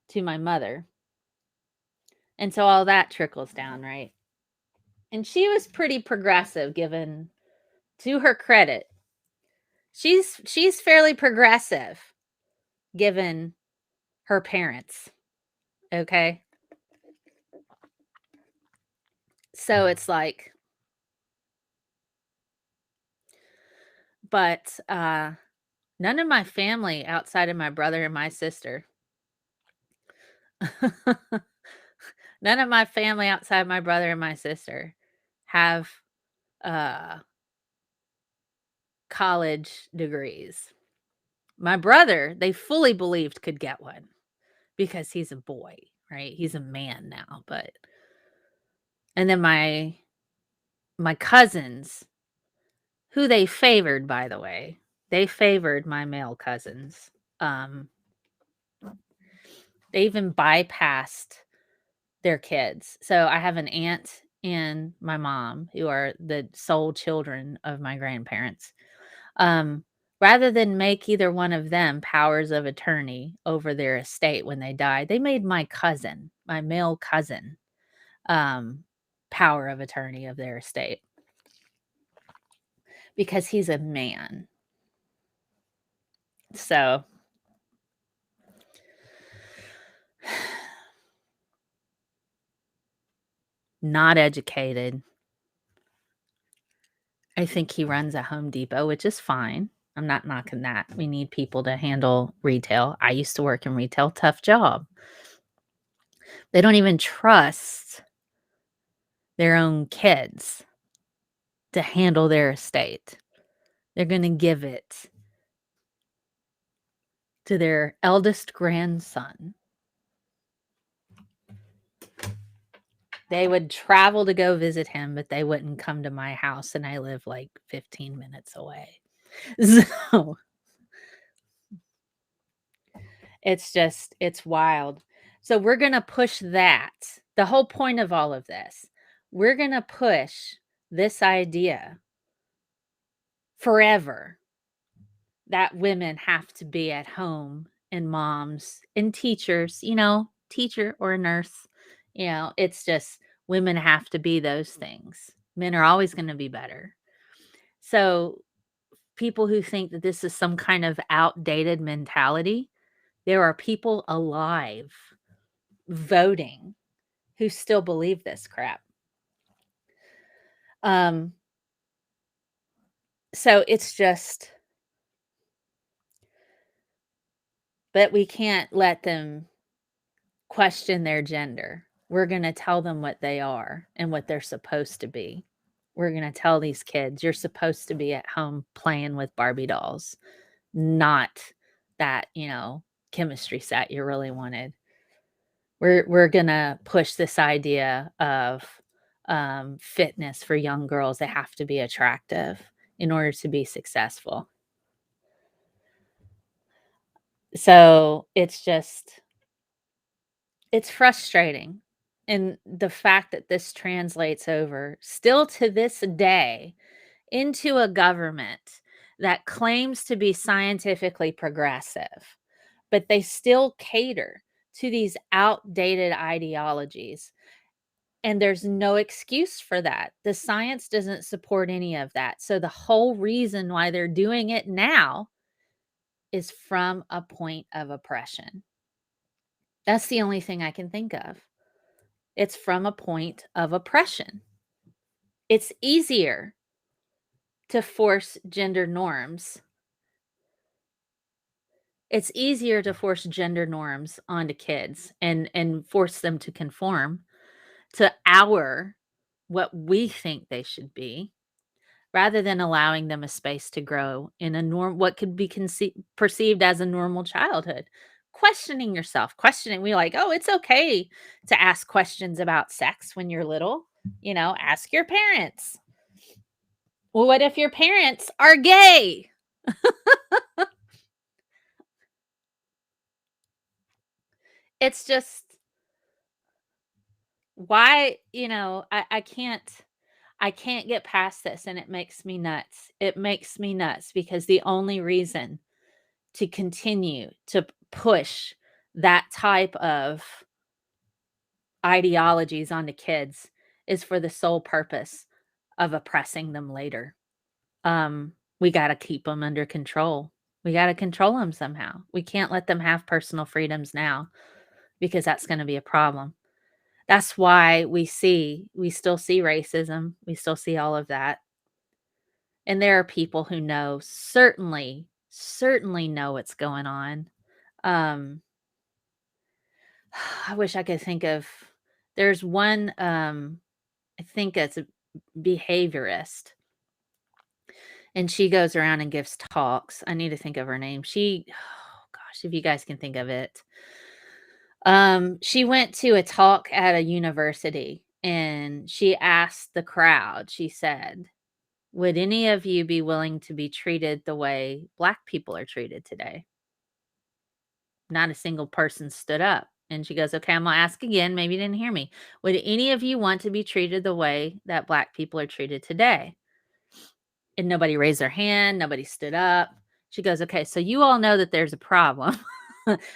to my mother. And so all that trickles down, right? And she was pretty progressive given to her credit. She's fairly progressive given her parents, okay? So it's like but none of my family outside of my brother and my sister none of my family outside my brother and my sister have uh college degrees. My brother, they fully believed could get one because he's a boy, right? He's a man now, but and then my cousins, who they favored, by the way, they favored my male cousins. Um, they even bypassed their kids. So I have an aunt and my mom who are the sole children of my grandparents. Um, Rather than make either one of them powers of attorney over their estate when they died, they made my cousin, my male cousin, um, power of attorney of their estate because he's a man. So not educated. I think he runs a Home Depot, which is fine. I'm not knocking that. We need people to handle retail. I used to work in retail, tough job. They don't even trust their own kids to handle their estate. They're going to give it to their eldest grandson. They would travel to go visit him, but they wouldn't come to my house, and I live like 15 minutes away. So it's wild. So we're going to push that. The whole point of all of this, we're going to push this idea forever that women have to be at home and moms and teachers, teacher or a nurse, it's just women have to be those things. Men are always going to be better. So people who think that this is some kind of outdated mentality, there are people alive voting who still believe this crap. Um, so it's just, but we can't let them question their gender. We're going to tell them what they are and what they're supposed to be. We're going to tell these kids, you're supposed to be at home playing with Barbie dolls, not that, chemistry set you really wanted. We're going to push this idea of fitness for young girls. They have to be attractive in order to be successful. So it's frustrating. And the fact that this translates over still to this day into a government that claims to be scientifically progressive, but they still cater to these outdated ideologies. And there's no excuse for that. The science doesn't support any of that. So the whole reason why they're doing it now is from a point of oppression. That's the only thing I can think of. It's from a point of oppression. It's easier to force gender norms. It's easier to force gender norms onto kids and force them to conform to what we think they should be, rather than allowing them a space to grow in what could be perceived as a normal childhood. Questioning yourself, we like, oh, it's okay to ask questions about sex when you're little. Ask your parents. Well, what if your parents are gay? It's just why, I can't get past this, and it makes me nuts. It makes me nuts because the only reason to continue to push that type of ideologies onto kids is for the sole purpose of oppressing them later. We got to keep them under control. We got to control them somehow. We can't let them have personal freedoms now because that's going to be a problem. That's why we still see racism. We still see all of that. And there are people who certainly know what's going on. Um, I wish I could think of, there's one, I think it's a behaviorist, and she goes around and gives talks. I need to think of her name. Oh gosh, if you guys can think of it. She went to a talk at a university and she asked the crowd, she said, would any of you be willing to be treated the way Black people are treated today? Not a single person stood up. And she goes, okay, I'm going to ask again. Maybe you didn't hear me. Would any of you want to be treated the way that Black people are treated today? And nobody raised their hand. Nobody stood up. She goes, okay, so you all know that there's a problem.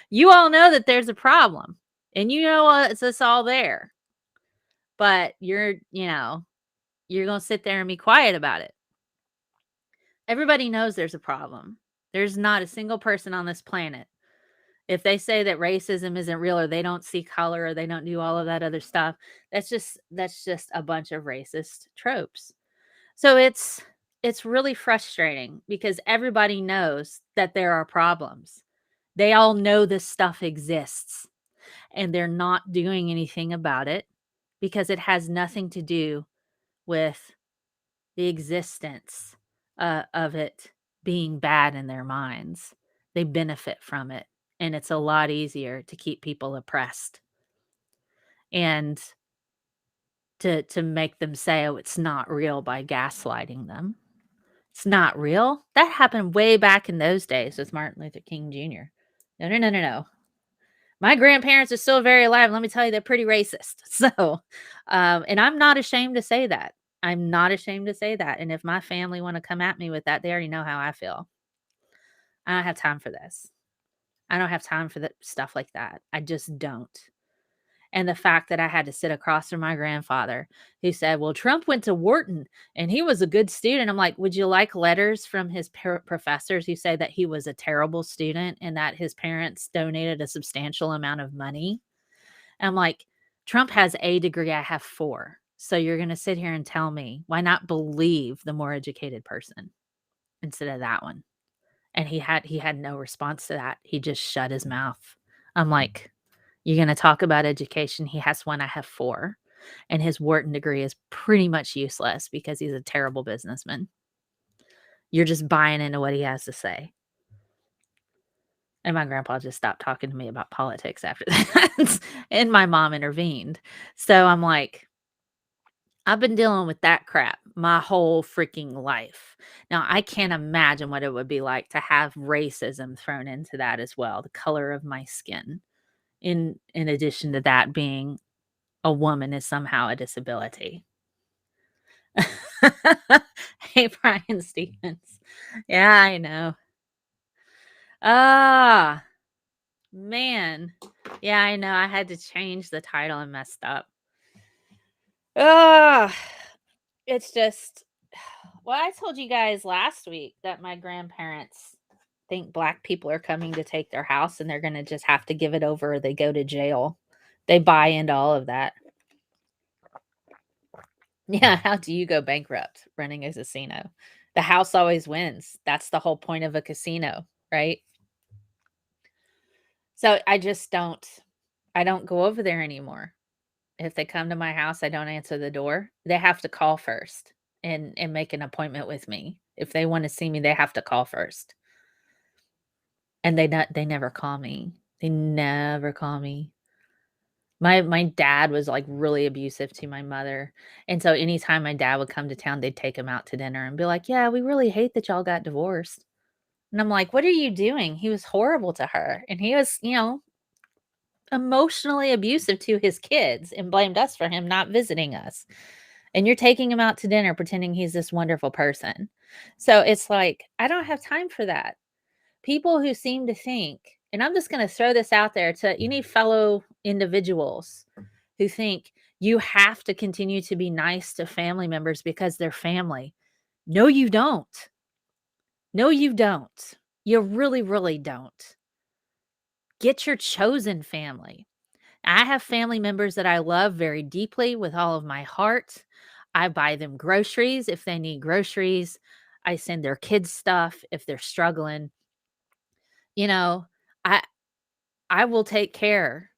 You all know that there's a problem. And you know it's all there. But you're going to sit there and be quiet about it. Everybody knows there's a problem. There's not a single person on this planet, if they say that racism isn't real, or they don't see color, or they don't do all of that other stuff, that's just a bunch of racist tropes. So it's really frustrating because everybody knows that there are problems. They all know this stuff exists, and they're not doing anything about it because it has nothing to do with the existence of it being bad in their minds. They benefit from it, and it's a lot easier to keep people oppressed and to make them say, oh, it's not real, by gaslighting them. It's not real. That happened way back in those days with Martin Luther King Jr. No. My grandparents are still very alive. Let me tell you, they're pretty racist. So, and I'm not ashamed to say that. I'm not ashamed to say that. And if my family want to come at me with that, they already know how I feel. I don't have time for this. I don't have time for the stuff like that. I just don't. And the fact that I had to sit across from my grandfather who said, "Well, Trump went to Wharton and he was a good student." I'm like, "Would you like letters from his professors who say that he was a terrible student and that his parents donated a substantial amount of money?" And I'm like, "Trump has a degree, I have 4. So you're going to sit here and tell me why not believe the more educated person instead of that one?" And he had no response to that. He just shut his mouth. I'm like, "You're gonna talk about education? He has 1, I have 4, and his Wharton degree is pretty much useless because he's a terrible businessman. You're just buying into what he has to say." And my grandpa just stopped talking to me about politics after that, and my mom intervened. So I'm like, I've been dealing with that crap my whole freaking life. Now, I can't imagine what it would be like to have racism thrown into that as well, the color of my skin. In addition to that being a woman is somehow a disability. Hey, Brian Stevens. Yeah, I know. Ah, man. Yeah, I know. I had to change the title and messed up. Ah, it's just, well, I told you guys last week that my grandparents think black people are coming to take their house and they're going to just have to give it over or they go to jail. They buy into all of that. Yeah, how do you go bankrupt running a casino? The house always wins. That's the whole point of a casino, right? So I don't go over there anymore. If they come to my house, I don't answer the door. They have to call first and make an appointment with me. If they want to see me, they have to call first. And they never call me. They never call me. My dad was, like, really abusive to my mother, and so anytime my dad would come to town, they'd take him out to dinner and be like, "Yeah, we really hate that y'all got divorced." And I'm like, "What are you doing?" He was horrible to her, and he was, emotionally abusive to his kids and blamed us for him not visiting us. And you're taking him out to dinner pretending he's this wonderful person. So it's like, I don't have time for that. People who seem to think, and I'm just going to throw this out there to any fellow individuals who think you have to continue to be nice to family members because they're family. No, you don't. No, you don't. You really, really don't. Get your chosen family. I have family members that I love very deeply with all of my heart. I buy them groceries if they need groceries. I send their kids stuff if they're struggling. You know, I I will take care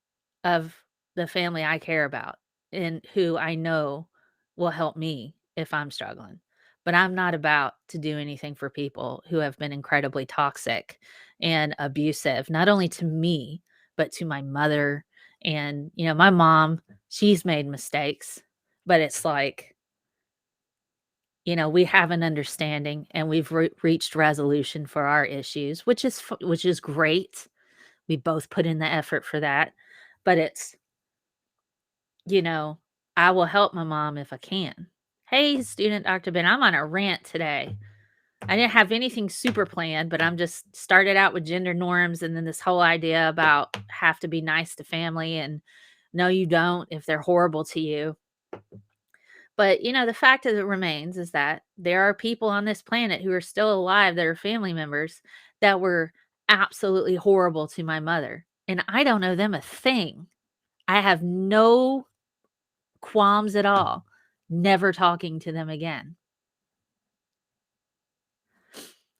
of the family I care about and who I know will help me if I'm struggling. But I'm not about to do anything for people who have been incredibly toxic and abusive, not only to me, but to my mother. And, my mom, she's made mistakes, but it's like, we have an understanding and we've reached resolution for our issues, which is great. We both put in the effort for that, but it's, you know, I will help my mom if I can. Hey, student Dr. Ben, I'm on a rant today. I didn't have anything super planned, but I'm just started out with gender norms and then this whole idea about have to be nice to family and no, you don't if they're horrible to you. But, the fact of it remains is that there are people on this planet who are still alive that are family members that were absolutely horrible to my mother. And I don't know them a thing. I have no qualms at all, never talking to them again.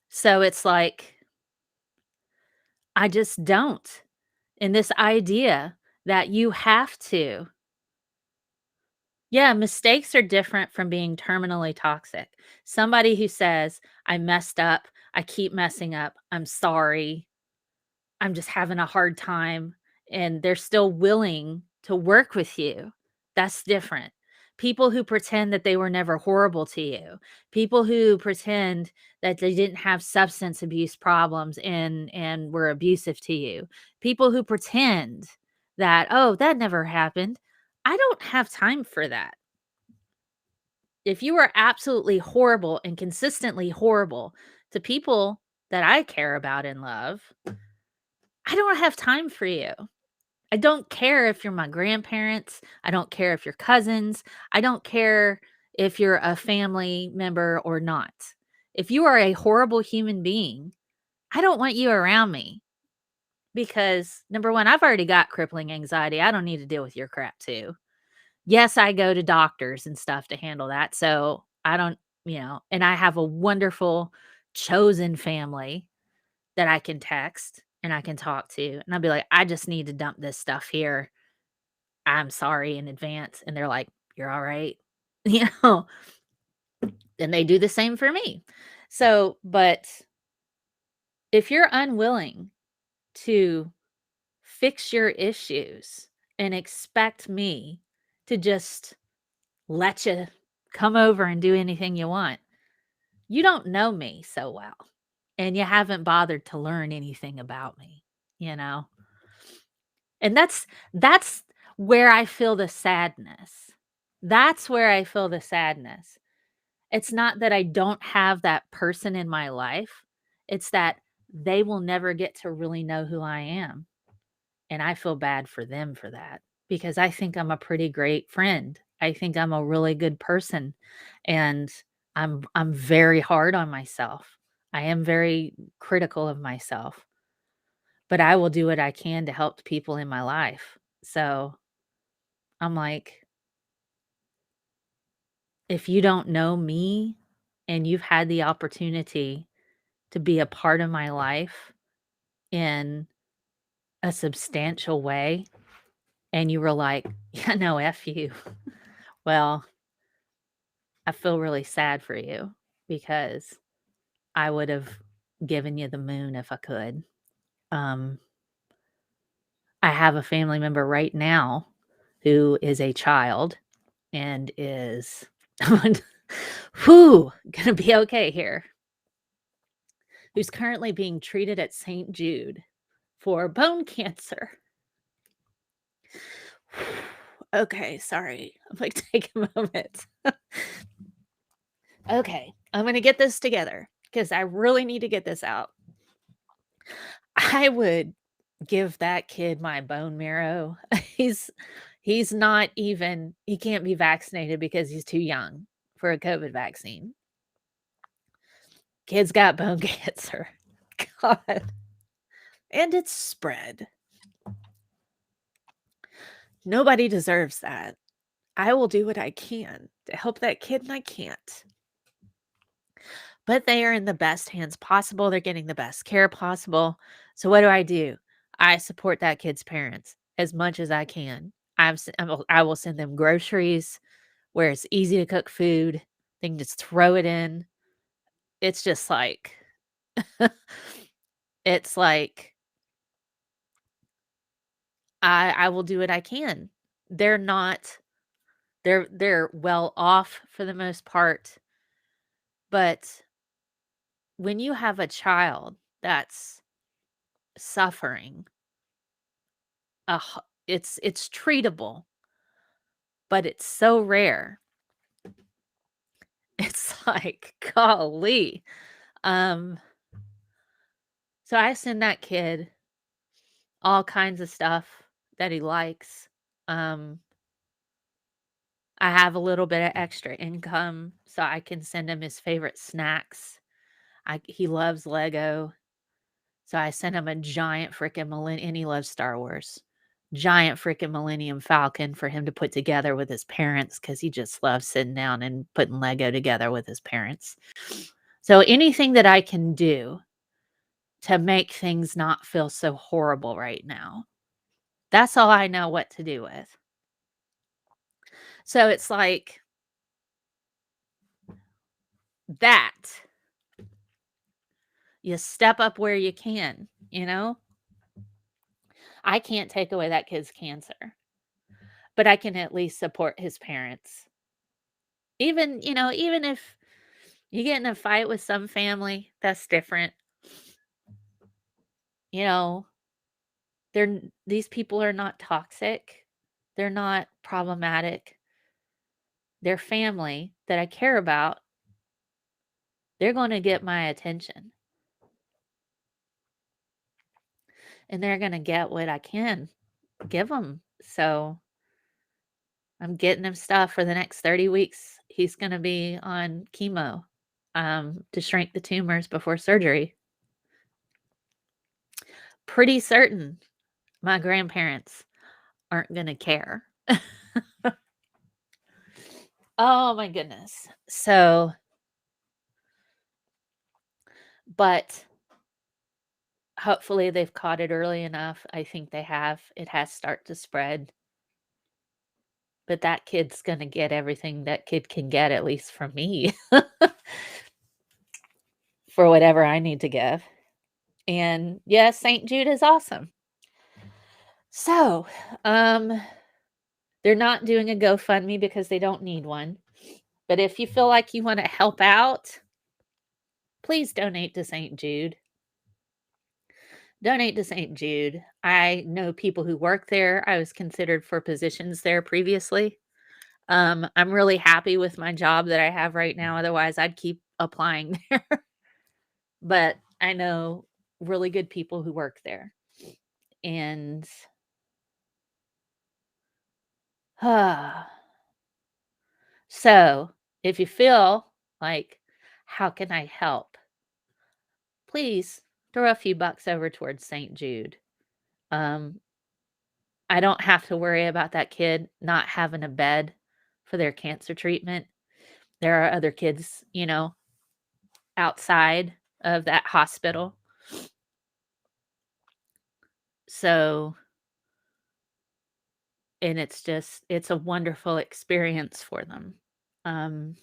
So it's like, I just don't. And this idea that you have to, yeah, mistakes are different from being terminally toxic. Somebody who says, I messed up, I keep messing up, I'm sorry, I'm just having a hard time, and they're still willing to work with you. That's different. People who pretend that they were never horrible to you, people who pretend that they didn't have substance abuse problems and were abusive to you, people who pretend that, oh, that never happened. I don't have time for that. If you are absolutely horrible and consistently horrible to people that I care about and love, I don't have time for you. I don't care if you're my grandparents. I don't care if you're cousins. I don't care if you're a family member or not. If you are a horrible human being, I don't want you around me because number one, I've already got crippling anxiety. I don't need to deal with your crap too. Yes, I go to doctors and stuff to handle that. So I don't, and I have a wonderful chosen family that I can text and I can talk to. And I'll be like, I just need to dump this stuff here. I'm sorry in advance. And they're like, you're all right. You know, and they do the same for me. So, but if you're unwilling to fix your issues and expect me to just let you come over and do anything you want, you don't know me so well. And you haven't bothered to learn anything about me, you know? And that's where I feel the sadness. That's where I feel the sadness. It's not that I don't have that person in my life. It's that they will never get to really know who I am. And I feel bad for them for that because I think I'm a pretty great friend. I think I'm a really good person and I'm very hard on myself. I am very critical of myself, but I will do what I can to help the people in my life. So, I'm like, if you don't know me and you've had the opportunity to be a part of my life in a substantial way, and you were like, yeah, no, F you. Well, I feel really sad for you because I would have given you the moon if I could. Um, I have a family member right now who is a child and is, whew, gonna be okay here, who's currently being treated at St. Jude for bone cancer. Okay, sorry. I'm like, take a moment. Okay, I'm gonna get this together because I really need to get this out. I would give that kid my bone marrow. He's not even he can't be vaccinated because he's too young for a COVID vaccine. Kid's got bone cancer. God. And it's spread. Nobody deserves that. I will do what I can to help that kid, and I can't. But they are in the best hands possible. They're getting the best care possible. So what do? I support that kid's parents as much as I can. I will send them groceries where it's easy to cook food. They can just throw it in. It's just like it's like I will do what I can. They're not they're well off for the most part, but when you have a child that's suffering, it's treatable, but it's so rare. It's like, golly. Um, so I send that kid all kinds of stuff that he likes. Um, I have a little bit of extra income, so I can send him his favorite snacks. He loves Lego. So I sent him a giant freaking and he loves Star Wars. Giant freaking Millennium Falcon for him to put together with his parents because he just loves sitting down and putting Lego together with his parents. So anything that I can do to make things not feel so horrible right now, that's all I know what to do with. So it's like that. You step up where you can, you know? I can't take away that kid's cancer, but I can at least support his parents. Even if you get in a fight with some family, that's different. You know, these people are not toxic. They're not problematic. They're family that I care about. They're going to get my attention. and they're gonna get what I can give them. So I'm getting him stuff for the next 30 weeks. He's gonna be on chemo, to shrink the tumors before surgery. Pretty certain my grandparents aren't gonna care. Oh my goodness. So, but hopefully they've caught it early enough. I think they have. It has start to spread, but that kid's gonna get everything that kid can get, at least from me, for whatever I need to give. And yes, St. Jude is awesome. So, they're not doing a GoFundMe because they don't need one. But if you feel like you want to help out, please donate to St. Jude. Donate to St. Jude. I know people who work there. I was considered for positions there previously. I'm really happy with my job that I have right now. Otherwise, I'd keep applying there. But I know really good people who work there. And so if you feel like, how can I help? Please throw a few bucks over towards St. Jude. Um, I don't have to worry about that kid not having a bed for their cancer treatment. There are other kids, outside of that hospital. So, and it's a wonderful experience for them, um,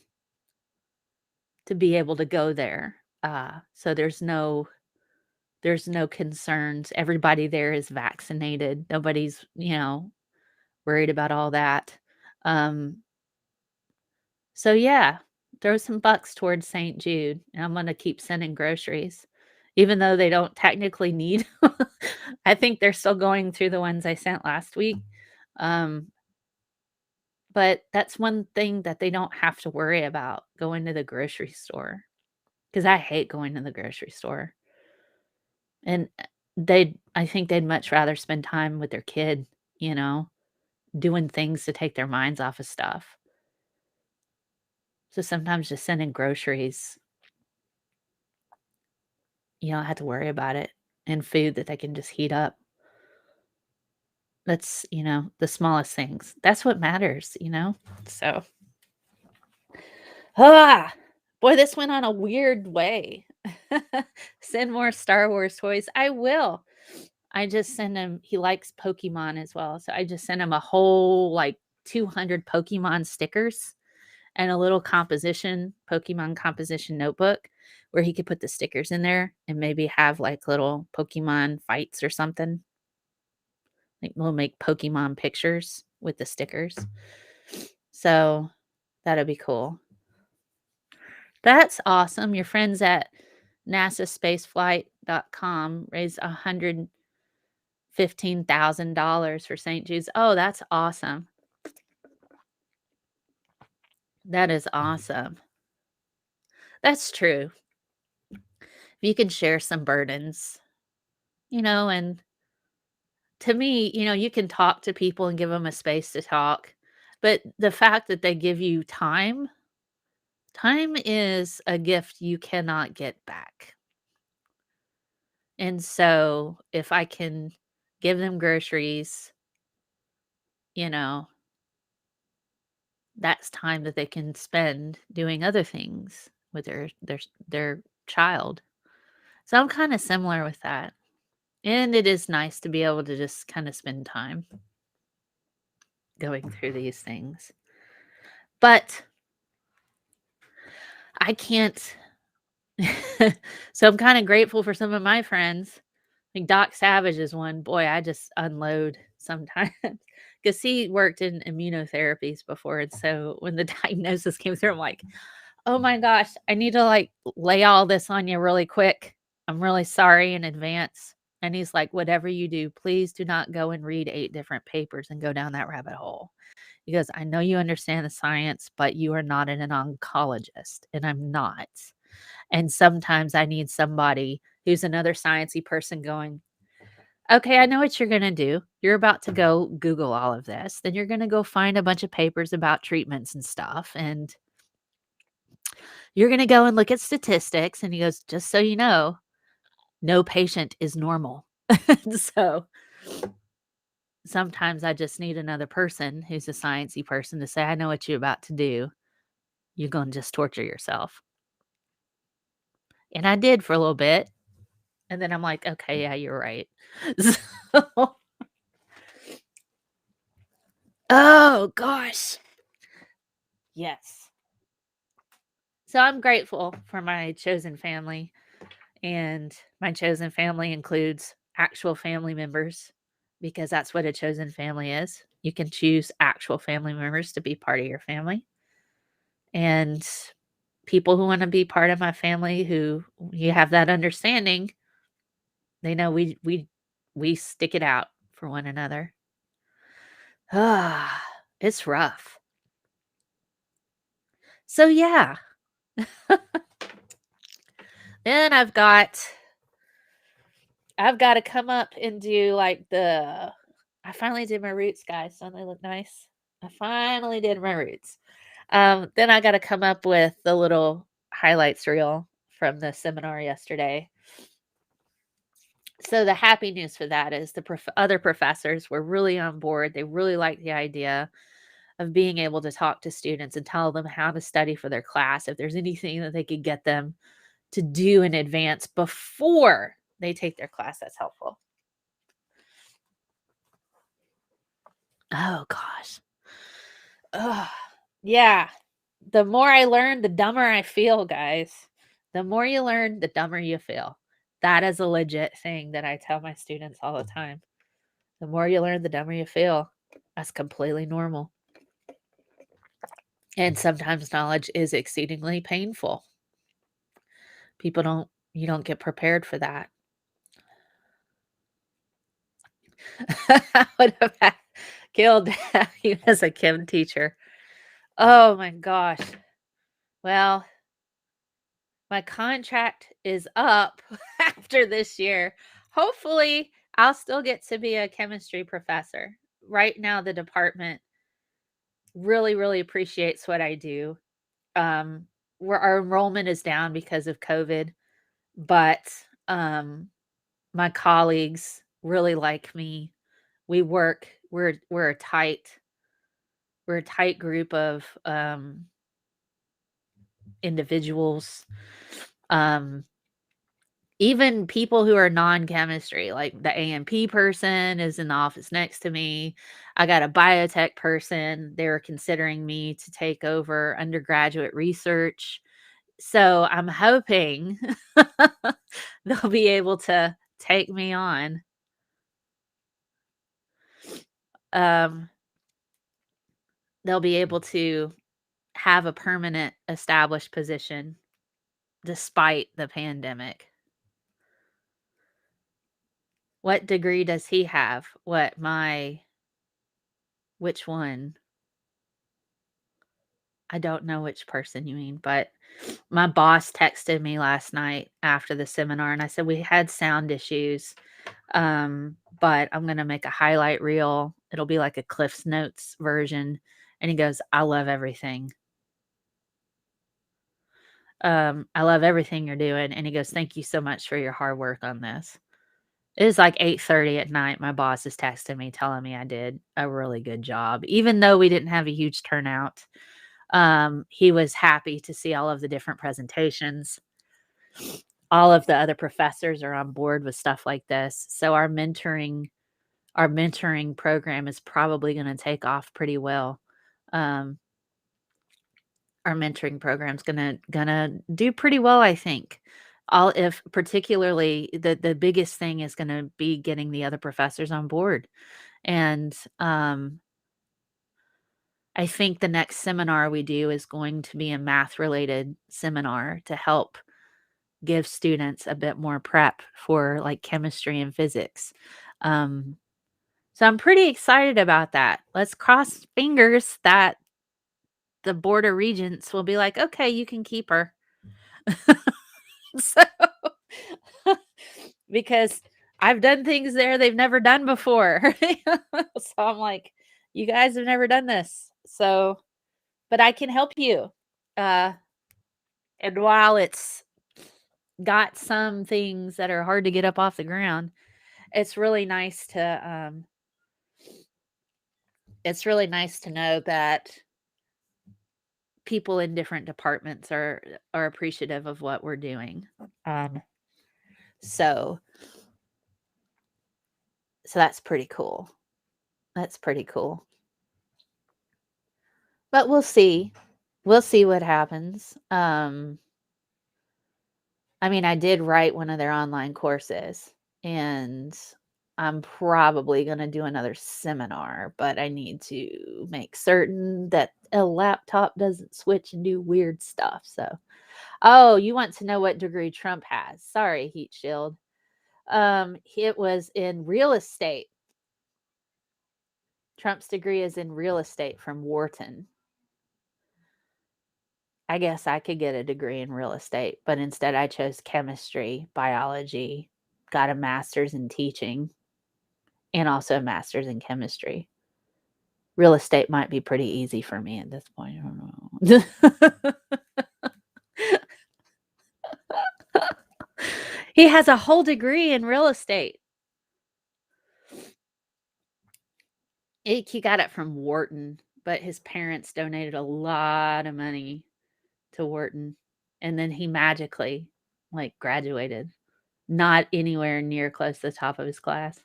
to be able to go there. So there's no concerns. Everybody there is vaccinated. Nobody's, worried about all that. Um, so yeah, throw some bucks towards St. Jude, and I'm gonna keep sending groceries, even though they don't technically need. I think they're still going through the ones I sent last week. Um, but that's one thing that they don't have to worry about going to the grocery store, because I hate going to the grocery store. And I think they'd much rather spend time with their kid, you know, doing things to take their minds off of stuff. So sometimes just sending groceries, you don't have to worry about it, and food that they can just heat up. That's, the smallest things. That's what matters. So, ah, boy, this went on a weird way. Send more Star Wars toys. I will. I just send him, he likes Pokemon as well. So I just sent him a whole like 200 Pokemon stickers and a little Pokemon composition notebook where he could put the stickers in there and maybe have like little Pokemon fights or something. Like we'll make Pokemon pictures with the stickers. So that'll be cool. That's awesome. Your friends at NASAspaceflight.com raised $115,000 for St. Jude's. Oh, that's awesome. That is awesome. That's true. If you can share some burdens, and to me, you can talk to people and give them a space to talk. But the fact that they give you time is a gift you cannot get back. And so if I can give them groceries, you know, that's time that they can spend doing other things with their child. So I'm kind of similar with that. And it is nice to be able to just kind of spend time going through these things. But I can't. So I'm kind of grateful for some of my friends. Like Doc Savage is one. Boy, I just unload sometimes because he worked in immunotherapies before. And so when the diagnosis came through, I'm like, oh my gosh, I need to like lay all this on you really quick. I'm really sorry in advance. And he's like, whatever you do, please do not go and read 8 different papers and go down that rabbit hole. He goes, I know you understand the science, but you are not an oncologist, and I'm not. And sometimes I need somebody who's another sciencey person going, Okay, I know what you're gonna do. You're about to go Google all of this. Then you're gonna go find a bunch of papers about treatments and stuff, and you're gonna go and look at statistics." And he goes, "Just so you know, no patient is normal." So, sometimes I just need another person who's a sciencey person to say, "I know what you're about to do. You're gonna just torture yourself." And I did for a little bit, and then I'm like, "Okay, yeah, you're right." So, oh gosh. Yes. So I'm grateful for my chosen family, and my chosen family includes actual family members because that's what a chosen family is. You can choose actual family members to be part of your family, and people who want to be part of my family who you have that understanding, they know we stick it out for one another. Ah, it's rough. So yeah, then I've got to come up and do like I finally did my roots, guys. Don't they look nice? I finally did my roots. Then I got to come up with the little highlights reel from the seminar yesterday. So the happy news for that is the other professors were really on board. They really liked the idea of being able to talk to students and tell them how to study for their class. If there's anything that they could get them to do in advance before they take their class, that's helpful. Oh gosh. Ugh. Yeah. The more I learn, the dumber I feel, guys. The more you learn, the dumber you feel. That is a legit thing that I tell my students all the time. The more you learn, the dumber you feel. That's completely normal. And sometimes knowledge is exceedingly painful. You don't get prepared for that. I would have killed you as a chem teacher. Oh my gosh. Well, my contract is up after this year. Hopefully, I'll still get to be a chemistry professor. Right now, the department really, really appreciates what I do. Um, where our enrollment is down because of COVID, but um, my colleagues really like me. We work. We're a tight group of individuals. Um, Even people who are non-chemistry, like the A&P person is in the office next to me. I got a biotech person. They were considering me to take over undergraduate research. So I'm hoping they'll be able to take me on. Um, they'll be able to have a permanent established position despite the pandemic. What degree does he have? Which one? I don't know which person you mean, but my boss texted me last night after the seminar and I said, "We had sound issues, but I'm gonna make a highlight reel. It'll be like a Cliff's Notes version." And he goes, "I love everything. I love everything you're doing." And he goes, "Thank you so much for your hard work on this." It is like 8:30 at night. My boss is texting me telling me I did a really good job. Even though we didn't have a huge turnout, he was happy to see all of the different presentations. All of the other professors are on board with stuff like this. So our mentoring program is probably going to take off pretty well. Um, our mentoring program's gonna do pretty well, I think. All if particularly the biggest thing is going to be getting the other professors on board. And I think the next seminar we do is going to be a math related seminar to help give students a bit more prep for like chemistry and physics. Um, so I'm pretty excited about that. Let's cross fingers that the board of regents will be like, okay, you can keep her. So, because I've done things there they've never done before. So I'm like, "You guys have never done this, so but I can help you." Uh, and while it's got some things that are hard to get up off the ground, it's really nice to, it's really nice to know that people in different departments are appreciative of what we're doing. Um, so so that's pretty cool. That's pretty cool. But we'll see. We'll see what happens. I mean, I did write one of their online courses, and I'm probably going to do another seminar, but I need to make certain that a laptop doesn't switch and do weird stuff. So, oh, you want to know what degree Trump has? Sorry, Heat Shield. It was in real estate. Trump's degree is in real estate from Wharton. I guess I could get a degree in real estate, but instead I chose chemistry, biology, got a master's in teaching, and also a master's in chemistry. Real estate might be pretty easy for me at this point. I don't know. He has a whole degree in real estate. He got it from Wharton, but his parents donated a lot of money to Wharton, and then he magically, like, graduated, not anywhere near close to the top of his class.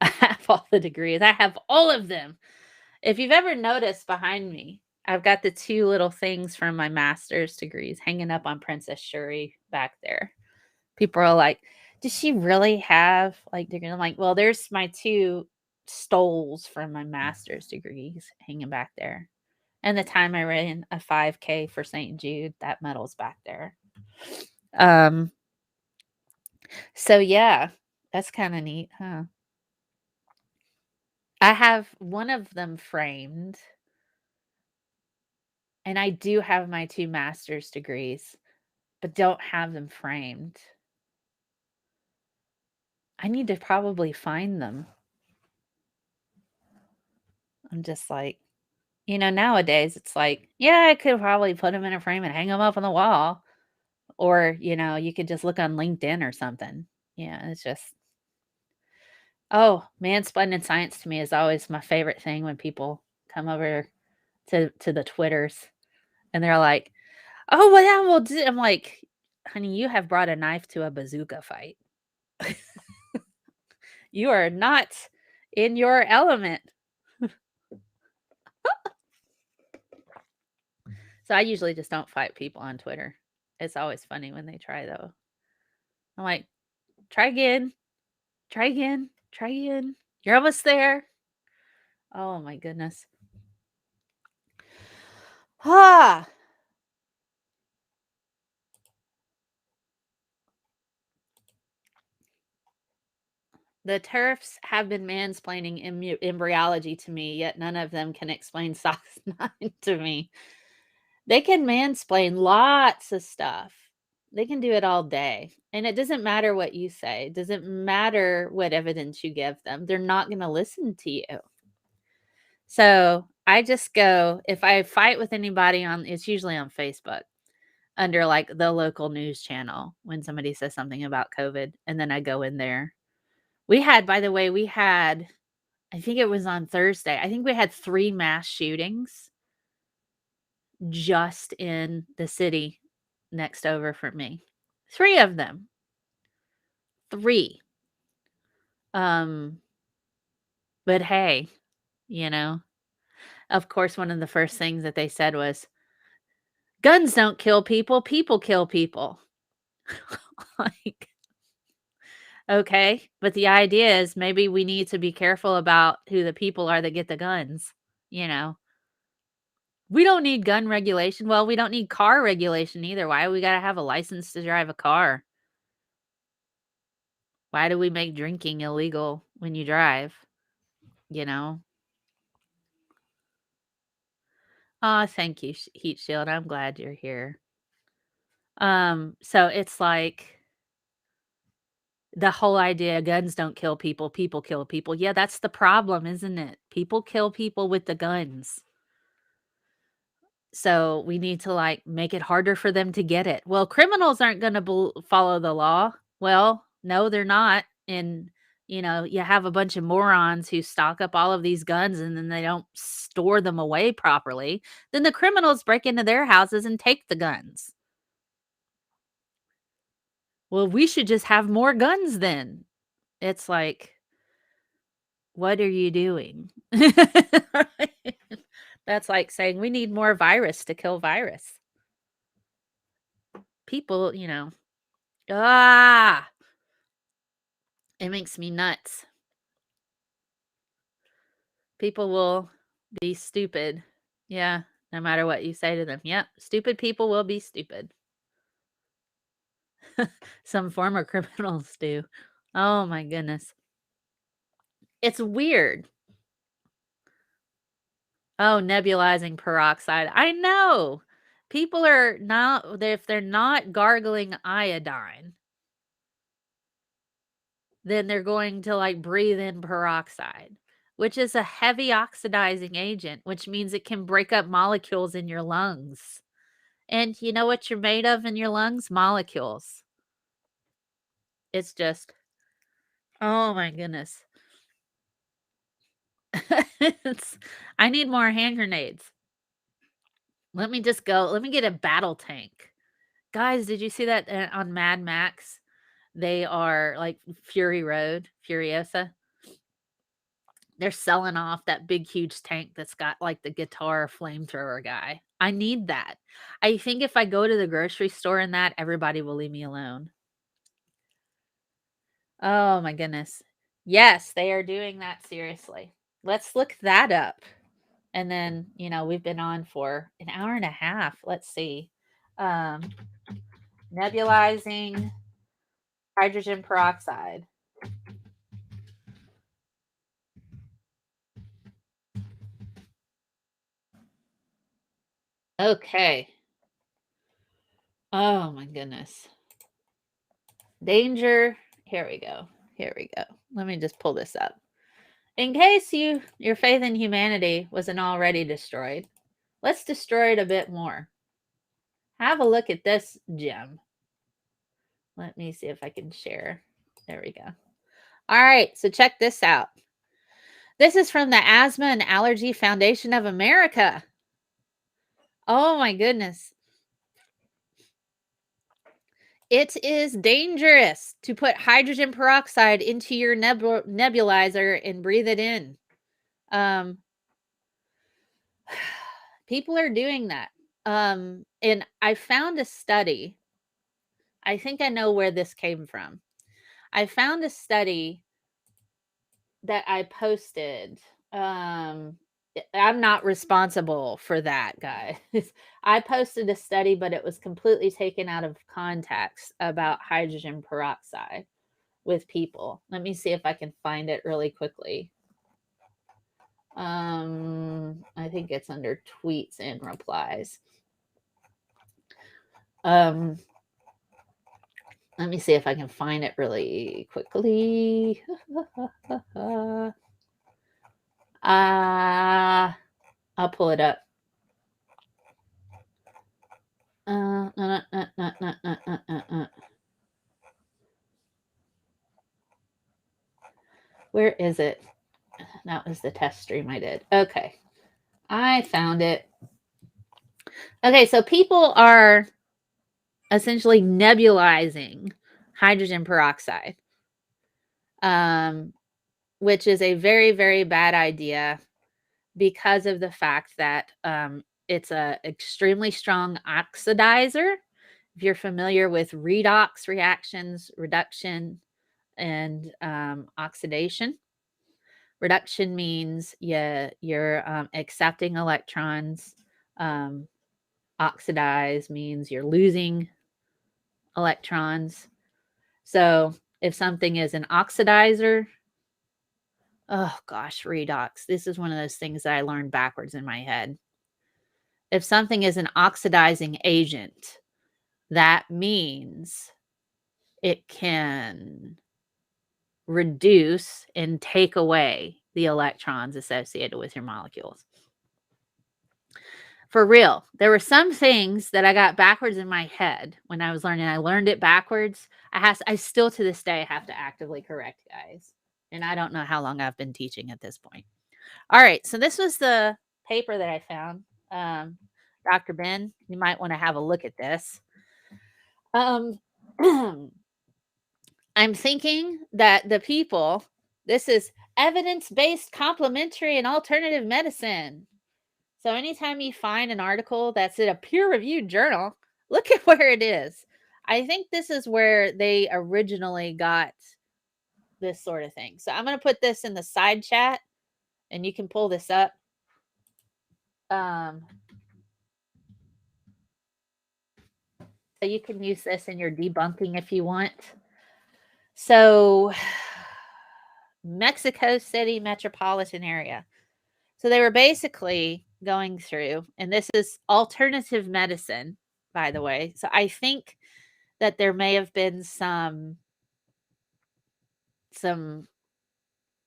I have all the degrees. I have all of them. If you've ever noticed behind me, I've got the 2 little things from my master's degrees hanging up on Princess Shuri back there. People are like, "Does she really have, like, degree?" I'm like, "Well, there's my 2 stoles from my master's degrees hanging back there." And the time I ran a 5K for St. Jude, that medal's back there. Um, so yeah, that's kinda neat, huh? I have one of them framed, and I do have my 2 master's degrees, but don't have them framed. I need to probably find them. I'm just like, nowadays it's like, yeah, I could probably put them in a frame and hang them up on the wall, or, you could just look on LinkedIn or something. Yeah, it's just oh, mansplaining science to me is always my favorite thing when people come over to the Twitters and they're like, "Oh, well, yeah, well, I'm like, "Honey, you have brought a knife to a bazooka fight. You are not in your element." So I usually just don't fight people on Twitter. It's always funny when they try, though. I'm like, "Try again, try again, try again. You're almost there." Oh my goodness. Ah, the TERFs have been mansplaining embryology to me, yet none of them can explain SOX9 to me. They can mansplain lots of stuff. They can do it all day. And it doesn't matter what you say. It doesn't matter what evidence you give them. They're not going to listen to you. So I just go, if I fight with anybody it's usually on Facebook under like the local news channel when somebody says something about COVID. And then I go in there. By the way, I think it was on Thursday. I think we had 3 mass shootings just in the city next over from me. 3 of them. 3. Um, but hey, you know, of course, one of the first things that they said was, "Guns don't kill people kill people." Like, okay, but the idea is maybe we need to be careful about who the people are that get the guns, you know? We don't need gun regulation. Well, we don't need car regulation either. Why we gotta have a license to drive a car? Why do we make drinking illegal when you drive, you know? Oh, thank you, Heat Shield. I'm glad you're here. So it's like The whole idea, guns don't kill people, people kill people. Yeah, that's the problem, isn't it? People kill people with the guns. So we need to, like, make it harder for them to get it. Well, criminals aren't gonna follow the law. Well, no, they're not. And, you have a bunch of morons who stock up all of these guns and then they don't store them away properly. Then the criminals break into their houses and take the guns. Well, we should just have more guns then. It's like, what are you doing? Right? That's like saying we need more virus to kill virus. People, ah, it makes me nuts. People will be stupid. Yeah, no matter what you say to them. Yep, stupid people will be stupid. Some former criminals do. Oh my goodness. It's weird. Oh, nebulizing peroxide. I know. People are not, if they're not gargling iodine, then they're going to like breathe in peroxide, which is a heavy oxidizing agent, which means it can break up molecules in your lungs. And you know what you're made of in your lungs? Molecules. It's just, oh my goodness. It's, I need more hand grenades. Let me just go. Let me get a battle tank. Guys, did you see that on Mad Max? They are like Fury Road, Furiosa. They're selling off that big, huge tank that's got like the guitar flamethrower guy. I need that. I think if I go to the grocery store in that, everybody will leave me alone. Oh my goodness. Yes, they are doing that seriously. Let's look that up. And then, we've been on for an hour and a half. Let's see. Um, nebulizing hydrogen peroxide. Okay. Oh my goodness. Danger. Here we go. Here we go. Let me just pull this up. In case your faith in humanity wasn't already destroyed, let's destroy it a bit more. Have a look at this gem. Let me see if I can share. There we go. All right, so check this out. This is from the Asthma and Allergy Foundation of America. Oh my goodness. It is dangerous to put hydrogen peroxide into your nebulizer and breathe it in. People are doing that. And I found a study. I think I know where this came from. I found a study that I posted. I'm not responsible for that, guys. I posted a study, but it was completely taken out of context about hydrogen peroxide with people. Let me see if I can find it really quickly. I think it's under tweets and replies. Let me see if I can find it really quickly. I'll pull it up. Where is it? That was the test stream I did. Okay. I found it. Okay, so people are essentially nebulizing hydrogen peroxide, which is a very, very bad idea because of the fact that it's a extremely strong oxidizer. If you're familiar with redox reactions, reduction, and oxidation. Reduction means you're accepting electrons. Oxidize means you're losing electrons. So if something is an oxidizer, oh gosh, redox. This is one of those things that I learned backwards in my head. If something is an oxidizing agent, that means it can reduce and take away the electrons associated with your molecules. For real, there were some things that I got backwards in my head when I was learning. I learned it backwards. I still to this day have to actively correct guys. And I don't know how long I've been teaching at this point. All right, so this was the paper that I found. Dr. Ben, you might want to have a look at this. I'm thinking that the people, this is evidence-based complementary and alternative medicine. So anytime you find an article that's in a peer-reviewed journal, look at where it is. I think this is where they originally got this sort of thing. So I'm going to put this in the side chat and you can pull this up. So you can use this in your debunking if you want. So Mexico City metropolitan area. So they were basically going through, and this is alternative medicine, by the way. So I think that there may have been some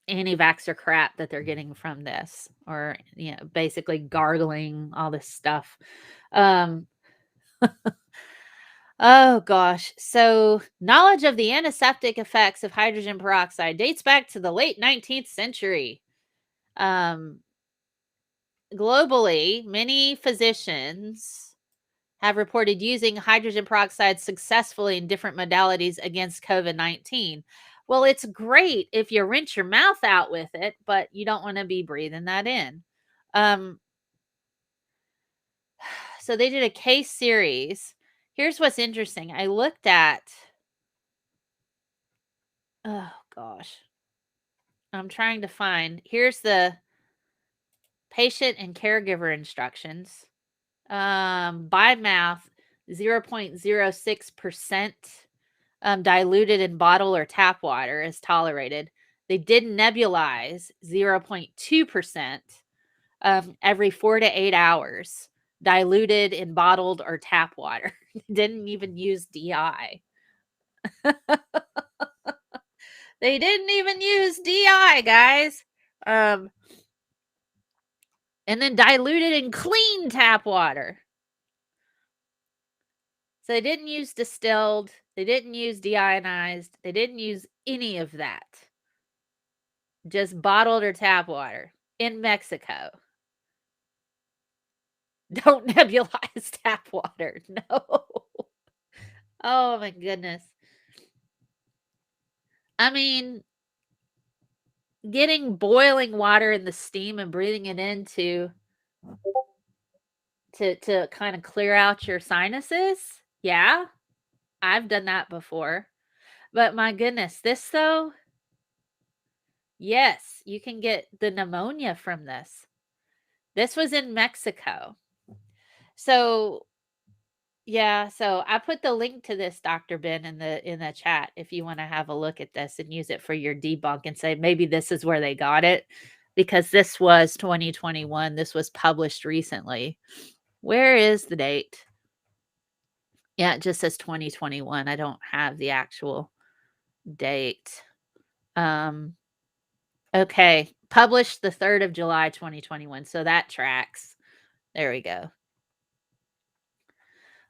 anti-vaxxer crap that they're getting from this, or basically gargling all this stuff. Oh gosh. So knowledge of the antiseptic effects of hydrogen peroxide dates back to the late 19th century. Globally, many physicians have reported using hydrogen peroxide successfully in different modalities against COVID-19. Well, it's great if you rinse your mouth out with it, but you don't want to be breathing that in. So they did a case series. Here's what's interesting. I looked at, oh gosh, I'm trying to find, here's the patient and caregiver instructions. By mouth, 0.06% diluted in bottle or tap water is tolerated. They did nebulize 0.2% every 4 to 8 hours, diluted in bottled or tap water. Didn't even use DI. They didn't even use DI, guys. And then diluted in clean tap water. So they didn't use distilled. They didn't use deionized. They didn't use any of that. Just bottled or tap water in Mexico. Don't nebulize tap water. No. Oh my goodness. I mean, getting boiling water in the steam and breathing it in to kind of clear out your sinuses. Yeah, I've done that before. But my goodness, this though, yes, you can get the pneumonia from this. This was in Mexico. So yeah, so I put the link to this, Dr. Ben, in the chat if you want to have a look at this and use it for your debunk and say maybe this is where they got it, because this was 2021. This was published recently. Where is the date? Yeah, it just says 2021. I don't have the actual date. Okay, published the 3rd of July 2021. So that tracks. There we go.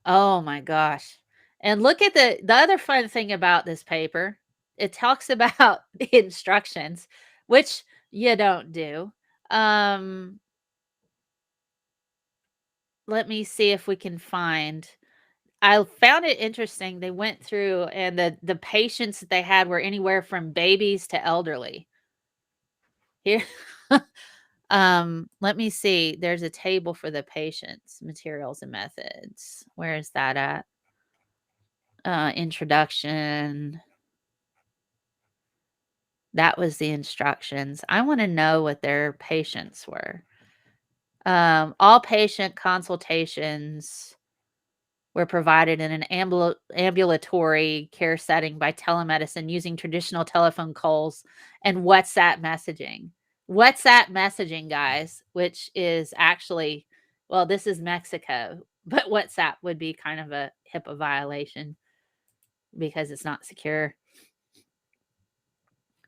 Oh my gosh. And look at the other fun thing about this paper. It talks about the instructions, which you don't do. Let me see if we can find. I found it interesting. They went through and the patients that they had were anywhere from babies to elderly. Here. Let me see. There's a table for the patients, materials and methods. Where is that at? Introduction. That was the instructions. I want to know what their patients were. All patient consultations were provided in an ambulatory care setting by telemedicine using traditional telephone calls and WhatsApp messaging. WhatsApp messaging, guys, which is actually, well, this is Mexico, but WhatsApp would be kind of a HIPAA violation because it's not secure.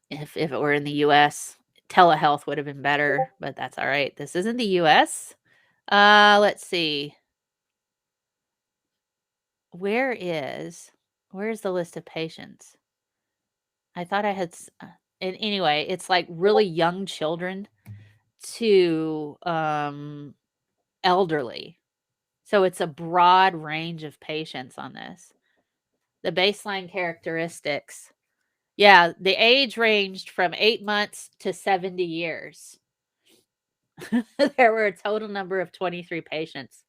If it were in the US, telehealth would have been better, but that's all right. This isn't the US. Let's see. Where's the list of patients? I thought I had and anyway, it's like really young children to elderly. So it's a broad range of patients on this. The baseline characteristics. Yeah, the age ranged from 8 months to 70 years. There were a total number of 23 patients.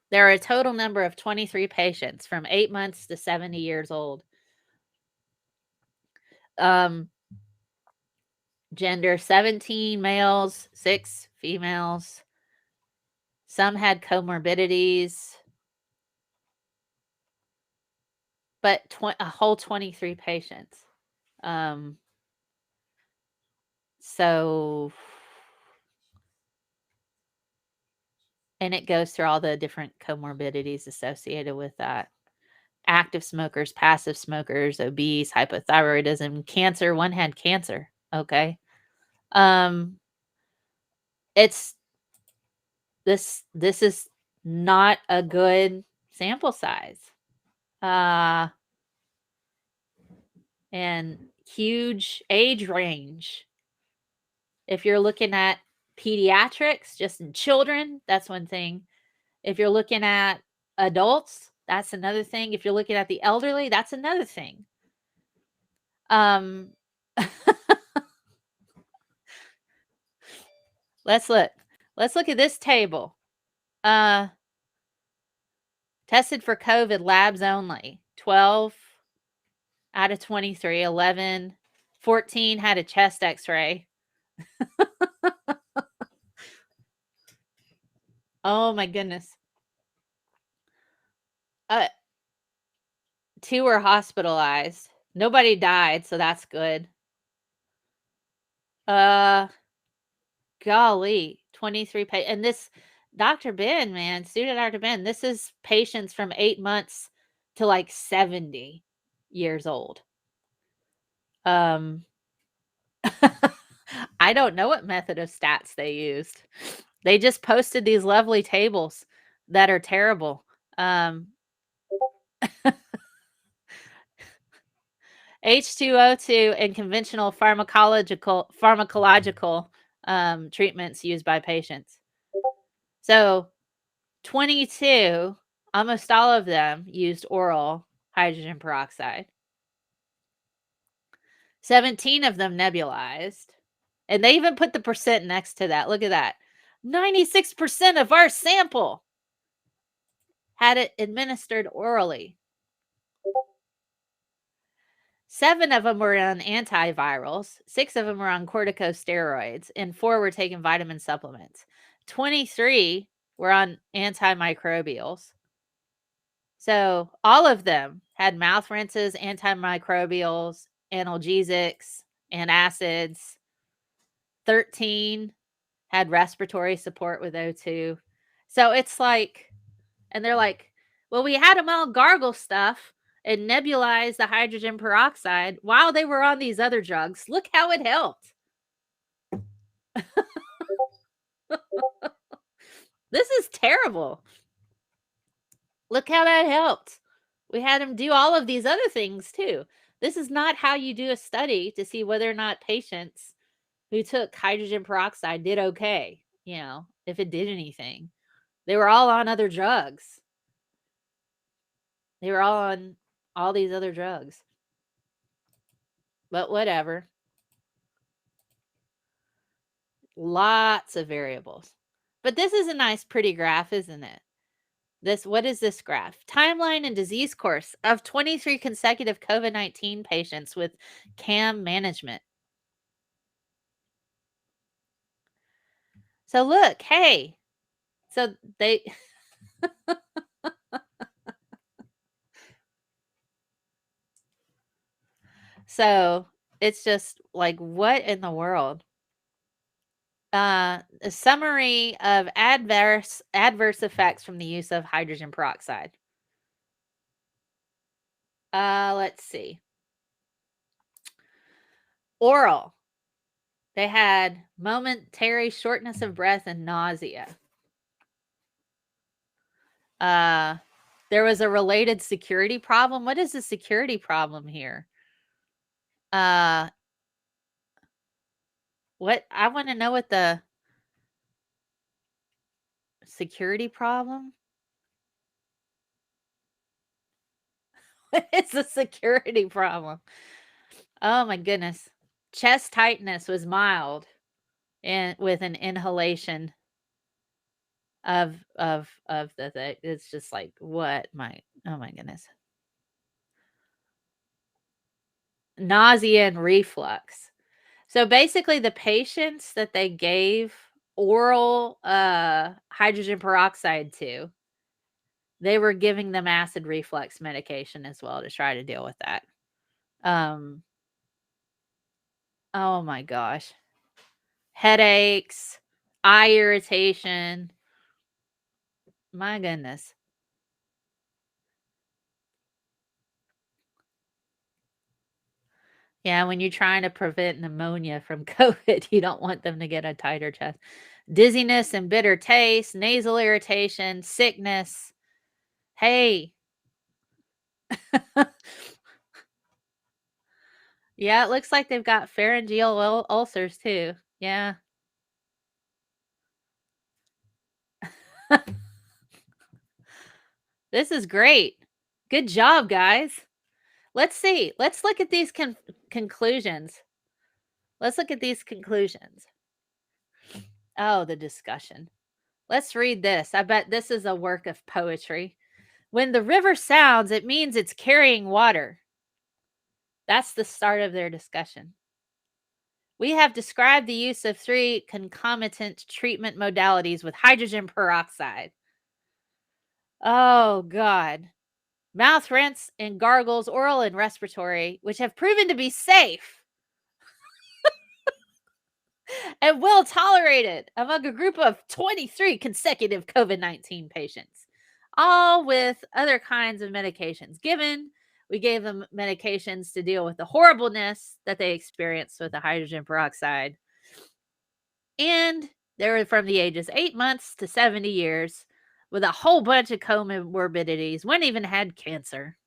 There are a total number of 23 patients from 8 months to 70 years old. Gender 17 males, 6 females. Some had comorbidities, but a whole 23 patients. So, and it goes through all the different comorbidities associated with that. Active smokers, passive smokers, obese, hypothyroidism, cancer. One had cancer. Okay. It's this is not a good sample size. And huge age range. If you're looking at pediatrics, just in children, that's one thing. If you're looking at adults, that's another thing. If you're looking at the elderly, that's another thing. Let's look. Let's look at this table. Tested for COVID labs only. 12 out of 23, 11, 14 had a chest x-ray. Oh my goodness. 2 were hospitalized. Nobody died, so that's good. Golly, 23 and this Dr. Ben, man, student Dr. Ben, this is patients from 8 months to like 70 years old. I don't know what method of stats they used. They just posted these lovely tables that are terrible. H2O2 and conventional pharmacological treatments used by patients. So 22, almost all of them used oral hydrogen peroxide. 17 of them nebulized. And they even put the percent next to that. Look at that. 96% of our sample had it administered orally. 7 of them were on antivirals, 6 of them were on corticosteroids, and 4 were taking vitamin supplements. 23 were on antimicrobials. So all of them had mouth rinses, antimicrobials, analgesics, antacids. 13 had respiratory support with O2. So it's like, and they're like, well, we had them all gargle stuff and nebulize the hydrogen peroxide while they were on these other drugs. Look how it helped. This is terrible. Look how that helped. We had them do all of these other things too. This is not how you do a study to see whether or not patients who took hydrogen peroxide did okay, if it did anything. They were all on other drugs. They were all on all these other drugs. But whatever. Lots of variables. But this is a nice, pretty graph, isn't it? What is this graph? Timeline and disease course of 23 consecutive COVID-19 patients with CAM management. So look, hey. So they So it's just like, what in the world? A summary of adverse effects from the use of hydrogen peroxide. Let's see. Oral. They had momentary shortness of breath and nausea. There was a related security problem. What is the security problem here? What I want to know what the security problem? What is the security problem? Oh my goodness. Chest tightness was mild and with an inhalation of the thing. It's just like what my oh my goodness. Nausea and reflux. So basically the patients that they gave oral hydrogen peroxide to, they were giving them acid reflux medication as well to try to deal with that. Um oh my gosh. Headaches, eye irritation. My goodness. Yeah, when you're trying to prevent pneumonia from COVID, you don't want them to get a tighter chest. Dizziness and bitter taste, nasal irritation, sickness. Hey. Yeah, it looks like they've got pharyngeal ulcers too. Yeah. This is great. Good job, guys. Let's see. Let's look at these conclusions. Let's look at these conclusions. Oh, the discussion. Let's read this. I bet this is a work of poetry. When the river sounds, it means it's carrying water. That's the start of their discussion. We have described the use of 3 concomitant treatment modalities with hydrogen peroxide. Oh, God. Mouth rinse and gargles, oral and respiratory, which have proven to be safe and well tolerated among a group of 23 consecutive COVID-19 patients, all with other kinds of medications given. We gave them medications to deal with the horribleness that they experienced with the hydrogen peroxide. And they were from the ages 8 months to 70 years with a whole bunch of comorbidities. One even had cancer.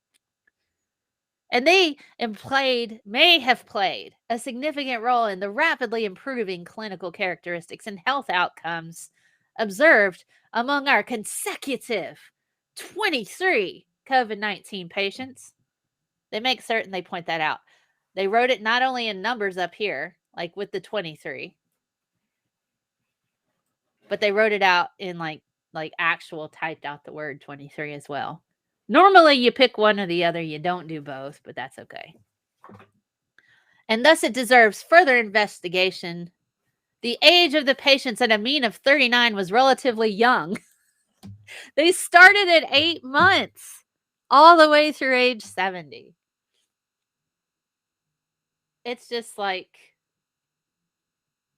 And they may have played a significant role in the rapidly improving clinical characteristics and health outcomes observed among our consecutive 23 COVID-19 patients. They make certain they point that out. They wrote it not only in numbers up here, like with the 23, but they wrote it out in like actual typed out the word 23 as well. Normally you pick one or the other, you don't do both, but that's okay. And thus it deserves further investigation. The age of the patients at a mean of 39 was relatively young. They started at 8 months all the way through age 70. It's just like,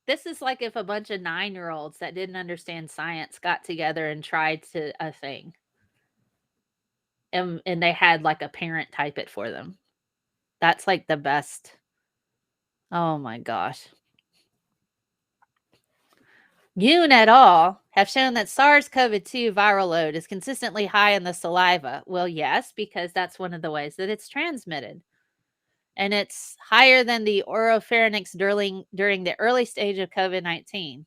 this is like if a bunch of 9-year-olds that didn't understand science got together and tried to a thing. And they had like a parent type it for them. That's like the best. Oh my gosh. Yoon et al. Have shown that SARS-CoV-2 viral load is consistently high in the saliva. Well, yes, because that's one of the ways that it's transmitted. And it's higher than the oropharynx during the early stage of COVID-19.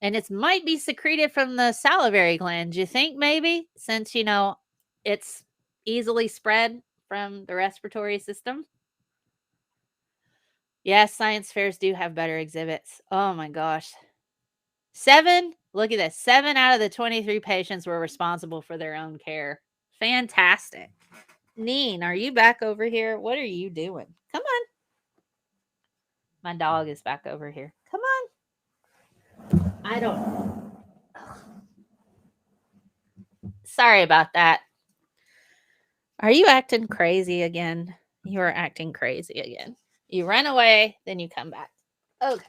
And it might be secreted from the salivary glands, you think, maybe? Since, it's easily spread from the respiratory system. Yes, science fairs do have better exhibits. Oh my gosh. 7, look at this. 7 out of the 23 patients were responsible for their own care. Fantastic. Neen, are you back over here? What are you doing? Come on. My dog is back over here. Come on. I don't. Sorry about that. Are you acting crazy again? You are acting crazy again. You run away, then you come back. Okay.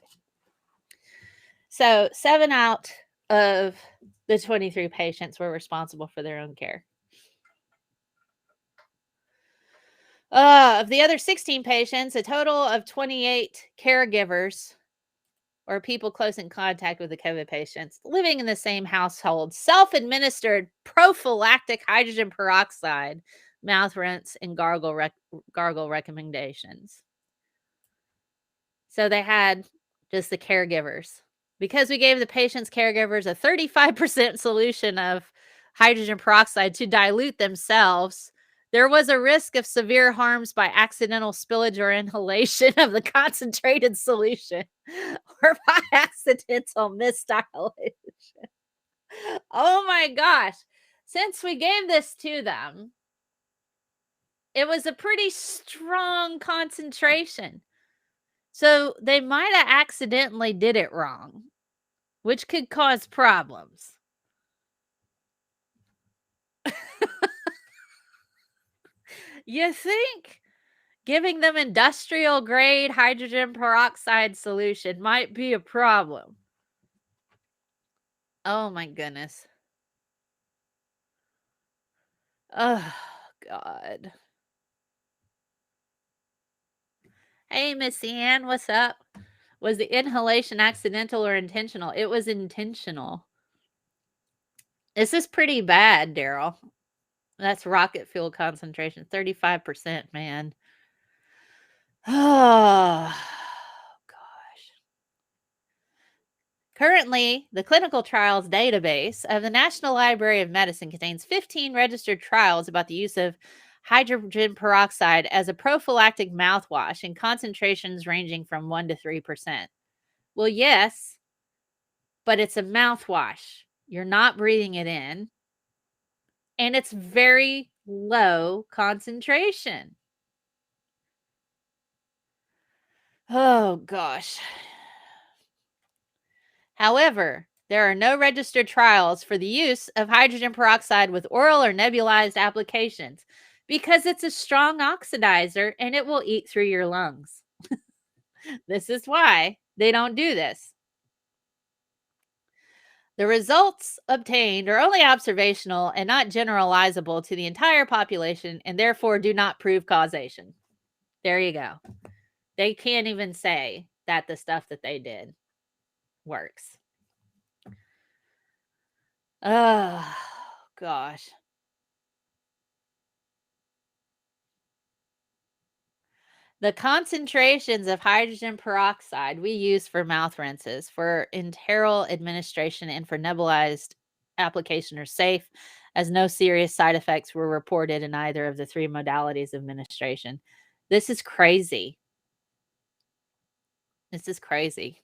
So 7 out of the 23 patients were responsible for their own care. Of the other 16 patients, a total of 28 caregivers or people close in contact with the COVID patients living in the same household self administered prophylactic hydrogen peroxide, mouth rinse, and gargle recommendations. So they had just the caregivers. Because we gave the patient's caregivers a 35% solution of hydrogen peroxide to dilute themselves, there was a risk of severe harms by accidental spillage or inhalation of the concentrated solution or by accidental misdilution. Oh my gosh. Since we gave this to them, it was a pretty strong concentration. So they might have accidentally did it wrong, which could cause problems. You think giving them industrial grade hydrogen peroxide solution might be a problem? Oh my goodness. Oh God. Hey, Miss Ann, what's up? Was the inhalation accidental or intentional? It was intentional. This is pretty bad, Daryl. That's rocket fuel concentration, 35%, man. Oh, gosh. Currently, the clinical trials database of the National Library of Medicine contains 15 registered trials about the use of hydrogen peroxide as a prophylactic mouthwash in concentrations ranging from 1 to 3%. Well, yes, but it's a mouthwash. You're not breathing it in, and it's very low concentration. Oh, gosh. However, there are no registered trials for the use of hydrogen peroxide with oral or nebulized applications because it's a strong oxidizer and it will eat through your lungs. This is why they don't do this. The results obtained are only observational and not generalizable to the entire population and therefore do not prove causation. There you go. They can't even say that the stuff that they did works. Oh, gosh. The concentrations of hydrogen peroxide we use for mouth rinses, for enteral administration, and for nebulized application are safe, as no serious side effects were reported in either of the three modalities of administration. This is crazy. This is crazy.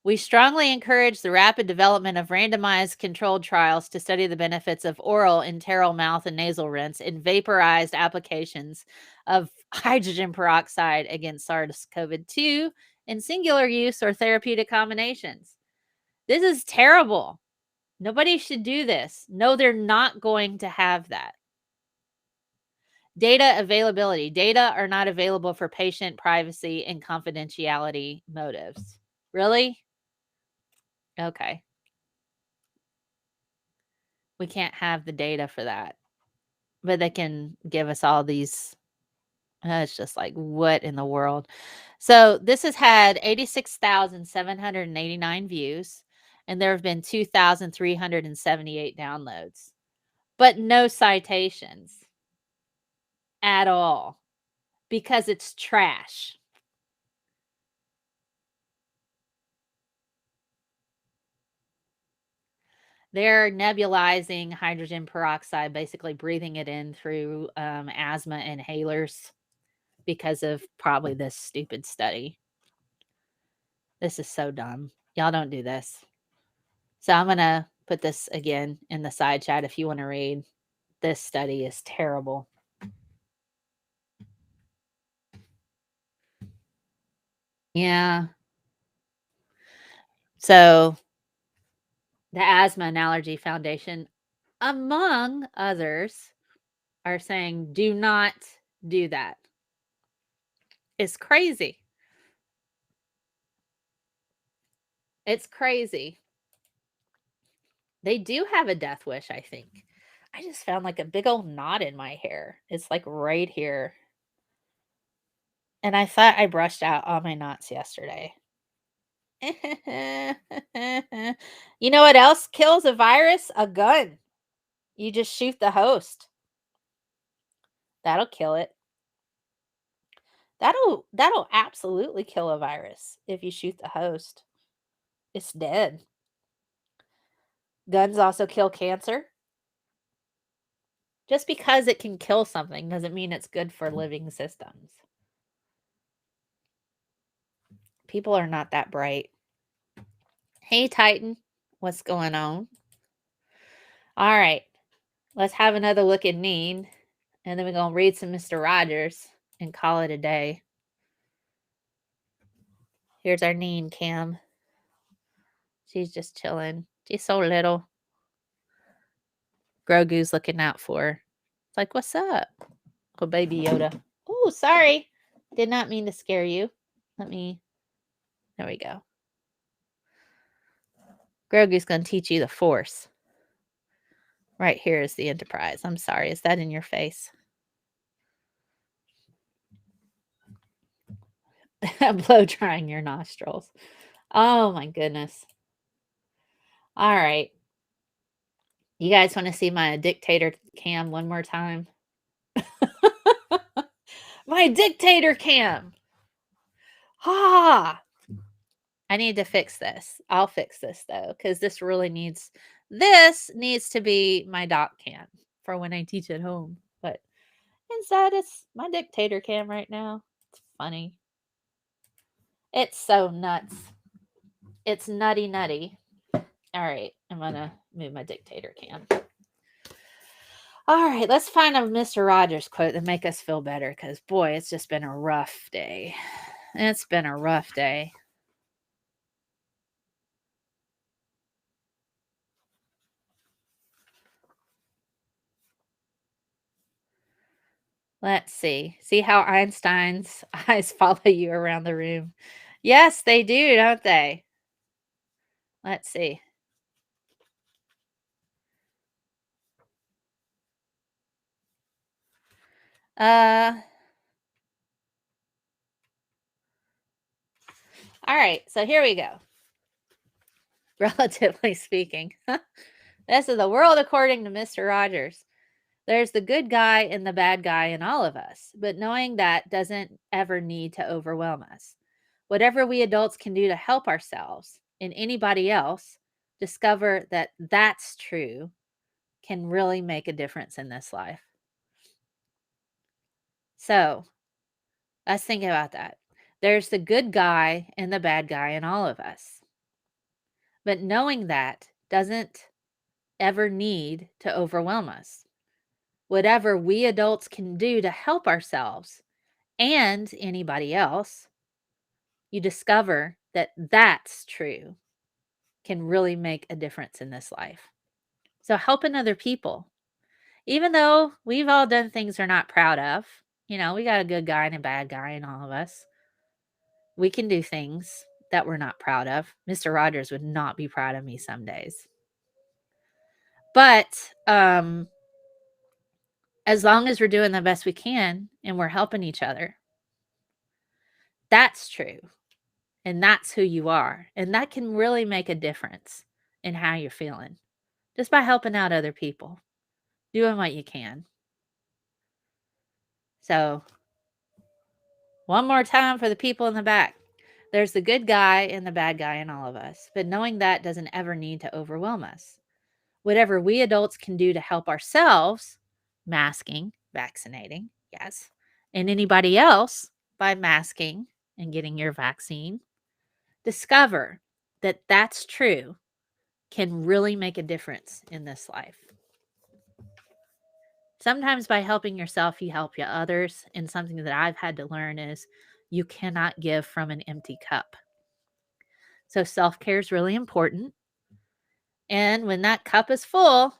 We strongly encourage the rapid development of randomized controlled trials to study the benefits of oral, enteral, mouth, and nasal rinse in vaporized applications of hydrogen peroxide against SARS-CoV-2 in singular use or therapeutic combinations. This is terrible. Nobody should do this. No, they're not going to have that. Data availability. Data are not available for patient privacy and confidentiality motives. Really? Okay. We can't have the data for that, but they can give us all these. It's just like, what in the world? So this has had 86,789 views, and there have been 2,378 downloads, but no citations at all because it's trash. They're nebulizing hydrogen peroxide, basically breathing it in through asthma inhalers because of probably this stupid study. This is so dumb. Y'all don't do this. So I'm going to put this again in the side chat if you want to read. This study is terrible. Yeah. So the Asthma and Allergy Foundation, among others, are saying do not do that. It's crazy. It's crazy. They do have a death wish, I think. I just found like a big old knot in my hair. It's like right here. And I thought I brushed out all my knots yesterday. You know what else kills a virus? A gun. You just shoot the host. That'll kill it. That'll absolutely kill a virus if you shoot the host. It's dead. Guns also kill cancer. Just because it can kill something doesn't mean it's good for living systems. People are not that bright. Hey, Titan, what's going on? All right, let's have another look at Neen, and then we're going to read some Mr. Rogers and call it a day. Here's our Neen Cam. She's just chilling. She's so little. Grogu's looking out for her. It's like, what's up? Oh, baby Yoda. Oh, sorry. Did not mean to scare you. There we go. Grogu's going to teach you the Force. Right here is the Enterprise. I'm sorry. Is that in your face? Blow drying your nostrils. Oh, my goodness. All right. You guys want to see my dictator cam one more time? My dictator cam. Ah. I need to fix this. I'll fix this though, because this needs to be my doc cam for when I teach at home. But instead, it's my dictator cam right now. It's funny. It's so nuts. It's nutty. All right, I'm gonna move my dictator cam. All right, let's find a Mr. Rogers quote that make us feel better, because boy, it's just been a rough day. It's been a rough day. Let's see. See how Einstein's eyes follow you around the room? Yes, they do, don't they? Let's see. All right, so here we go. Relatively speaking, this is the world according to Mr. Rogers. There's the good guy and the bad guy in all of us, but knowing that doesn't ever need to overwhelm us. Whatever we adults can do to help ourselves and anybody else discover that that's true can really make a difference in this life. So let's think about that. There's the good guy and the bad guy in all of us. But knowing that doesn't ever need to overwhelm us. Whatever we adults can do to help ourselves and anybody else, you discover that that's true, can really make a difference in this life. So helping other people, even though we've all done things we're not proud of, we got a good guy and a bad guy in all of us. We can do things that we're not proud of. Mr. Rogers would not be proud of me some days. But as long as we're doing the best we can and we're helping each other, that's true. And that's who you are. And that can really make a difference in how you're feeling just by helping out other people, doing what you can. So, one more time for the people in the back. There's the good guy and the bad guy in all of us, but knowing that doesn't ever need to overwhelm us. Whatever we adults can do to help ourselves, masking, vaccinating, yes, and anybody else by masking and getting your vaccine, discover that that's true can really make a difference in this life. Sometimes by helping yourself, you help others. And something that I've had to learn is you cannot give from an empty cup. So self-care is really important. And when that cup is full,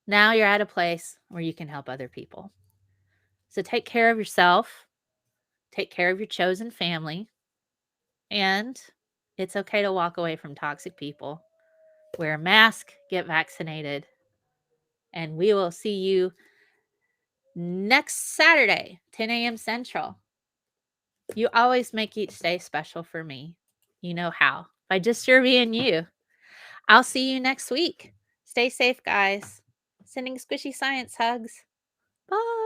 now you're at a place where you can help other people. So take care of yourself, take care of your chosen family, and it's okay to walk away from toxic people. Wear a mask, get vaccinated, And we will see you next Saturday, 10 a.m. Central. You always make each day special for me. You know how. By just your being you. I'll see you next week. Stay safe, guys. Sending squishy science hugs. Bye.